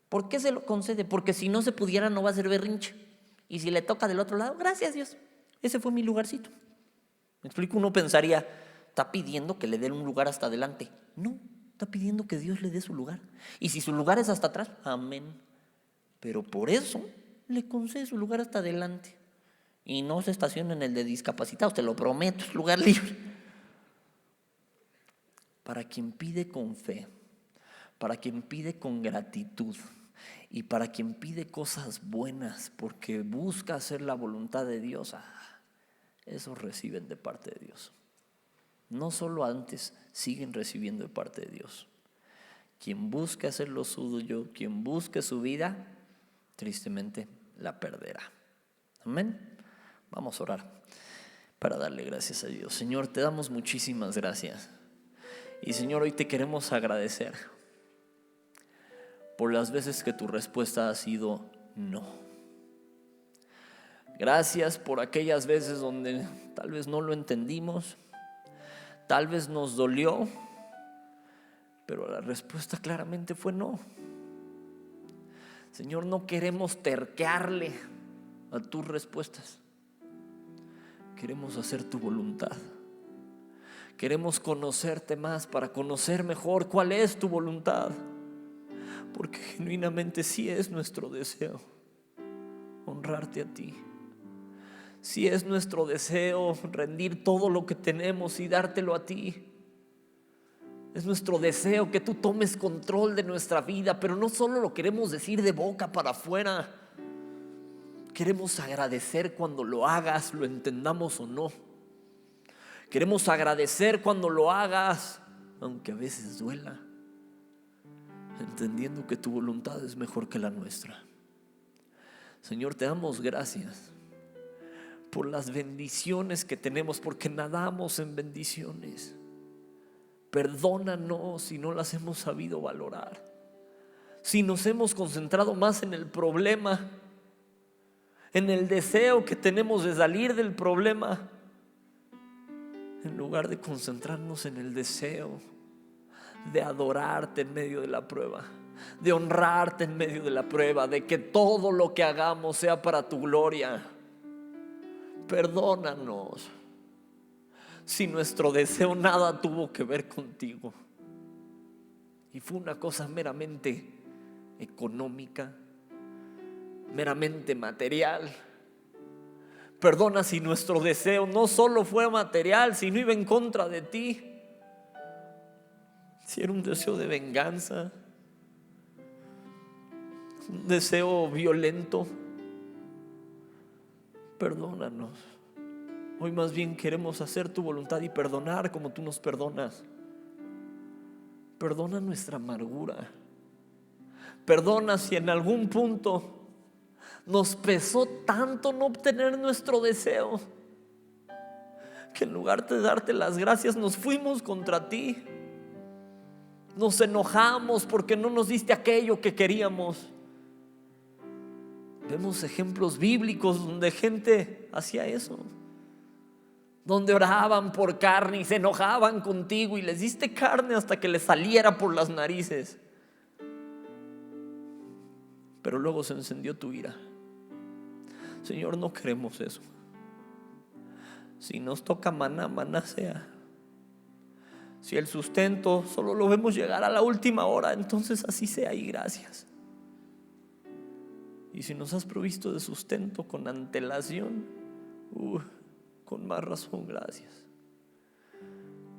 ¿Por qué se lo concede? Porque si no se pudiera, no va a ser berrinche. Y si le toca del otro lado, gracias Dios, ese fue mi lugarcito. ¿Me explico? Uno pensaría: está pidiendo que le den un lugar hasta adelante. No, está pidiendo que Dios le dé su lugar. Y si su lugar es hasta atrás, amén. Pero por eso le concede su lugar hasta adelante. Y no se estaciona en el de discapacitados, te lo prometo, es lugar libre. Para quien pide con fe, para quien pide con gratitud y para quien pide cosas buenas porque busca hacer la voluntad de Dios, esos reciben de parte de Dios. No solo antes, siguen recibiendo de parte de Dios. Quien busca hacer lo suyo, quien busque su vida, tristemente la perderá. Amén. Vamos a orar para darle gracias a Dios. Señor, te damos muchísimas gracias. Y Señor, hoy te queremos agradecer por las veces que tu respuesta ha sido no. Gracias por aquellas veces donde tal vez no lo entendimos, tal vez nos dolió, pero la respuesta claramente fue no. Señor, no queremos terquearle a tus respuestas. Queremos hacer tu voluntad. Queremos conocerte más para conocer mejor cuál es tu voluntad. Porque genuinamente sí es nuestro deseo honrarte a ti. Sí es nuestro deseo rendir todo lo que tenemos y dártelo a ti. Es nuestro deseo que tú tomes control de nuestra vida, pero no solo lo queremos decir de boca para afuera. Queremos agradecer cuando lo hagas, lo entendamos o no. Queremos agradecer cuando lo hagas, aunque a veces duela, entendiendo que tu voluntad es mejor que la nuestra. Señor, te damos gracias por las bendiciones que tenemos, porque nadamos en bendiciones. Perdónanos si no las hemos sabido valorar, si nos hemos concentrado más en el problema, en el deseo que tenemos de salir del problema, en lugar de concentrarnos en el deseo de adorarte en medio de la prueba, de honrarte en medio de la prueba, de que todo lo que hagamos sea para tu gloria. Perdónanos si nuestro deseo nada tuvo que ver contigo y fue una cosa meramente económica, meramente material. Perdona si nuestro deseo no solo fue material, sino iba en contra de ti. Si era un deseo de venganza, un deseo violento, perdónanos. Hoy más bien queremos hacer tu voluntad y perdonar como tú nos perdonas. Perdona nuestra amargura. Perdona si en algún punto Nos pesó tanto no obtener nuestro deseo, que en lugar de darte las gracias nos fuimos contra ti. Nos enojamos porque no nos diste aquello que queríamos. Vemos ejemplos bíblicos donde gente hacía eso, donde oraban por carne y se enojaban contigo y les diste carne hasta que les saliera por las narices. Pero luego se encendió tu ira. Señor, no queremos eso. Si nos toca maná, maná sea. Si el sustento solo lo vemos llegar a la última hora, entonces así sea y gracias. Y si nos has provisto de sustento con antelación, con más razón, gracias.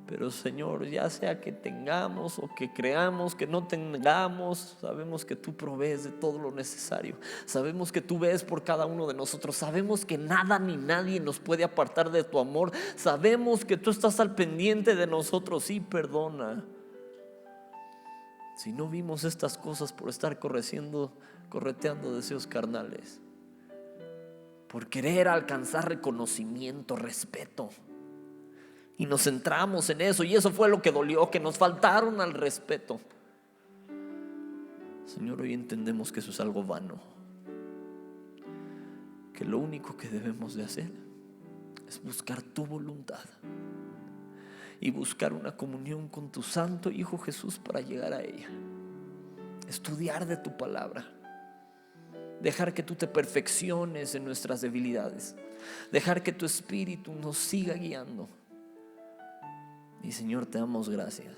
Pero Señor, ya sea que tengamos o que creamos que no tengamos, sabemos que tú provees de todo lo necesario. Sabemos que tú ves por cada uno de nosotros. Sabemos que nada ni nadie nos puede apartar de tu amor. Sabemos que tú estás al pendiente de nosotros. Sí, perdona si no vimos estas cosas por estar correteando deseos carnales, por querer alcanzar reconocimiento, respeto. Y nos centramos en eso, y eso fue lo que dolió, que nos faltaron al respeto. Señor, hoy entendemos que eso es algo vano, que lo único que debemos de hacer es buscar tu voluntad y buscar una comunión con tu santo Hijo Jesús para llegar a ella. Estudiar de tu palabra, dejar que tú te perfecciones en nuestras debilidades, dejar que tu Espíritu nos siga guiando. Y Señor, te damos gracias.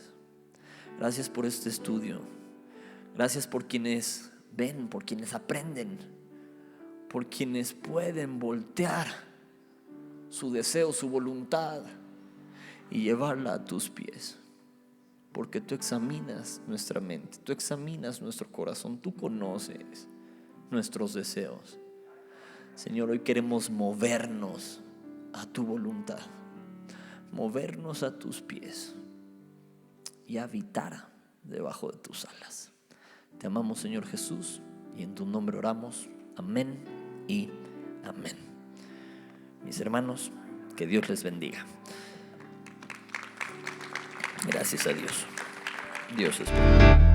Gracias por este estudio. Gracias por quienes ven, por quienes aprenden, por quienes pueden voltear su deseo, su voluntad y llevarla a tus pies. Porque tú examinas nuestra mente, tú examinas nuestro corazón, tú conoces nuestros deseos. Señor, hoy queremos movernos a tu voluntad, movernos a tus pies y habitar debajo de tus alas. Te amamos, Señor Jesús, y en tu nombre oramos. Amén y amén. Mis hermanos, que Dios les bendiga. Gracias a Dios. Dios es bueno.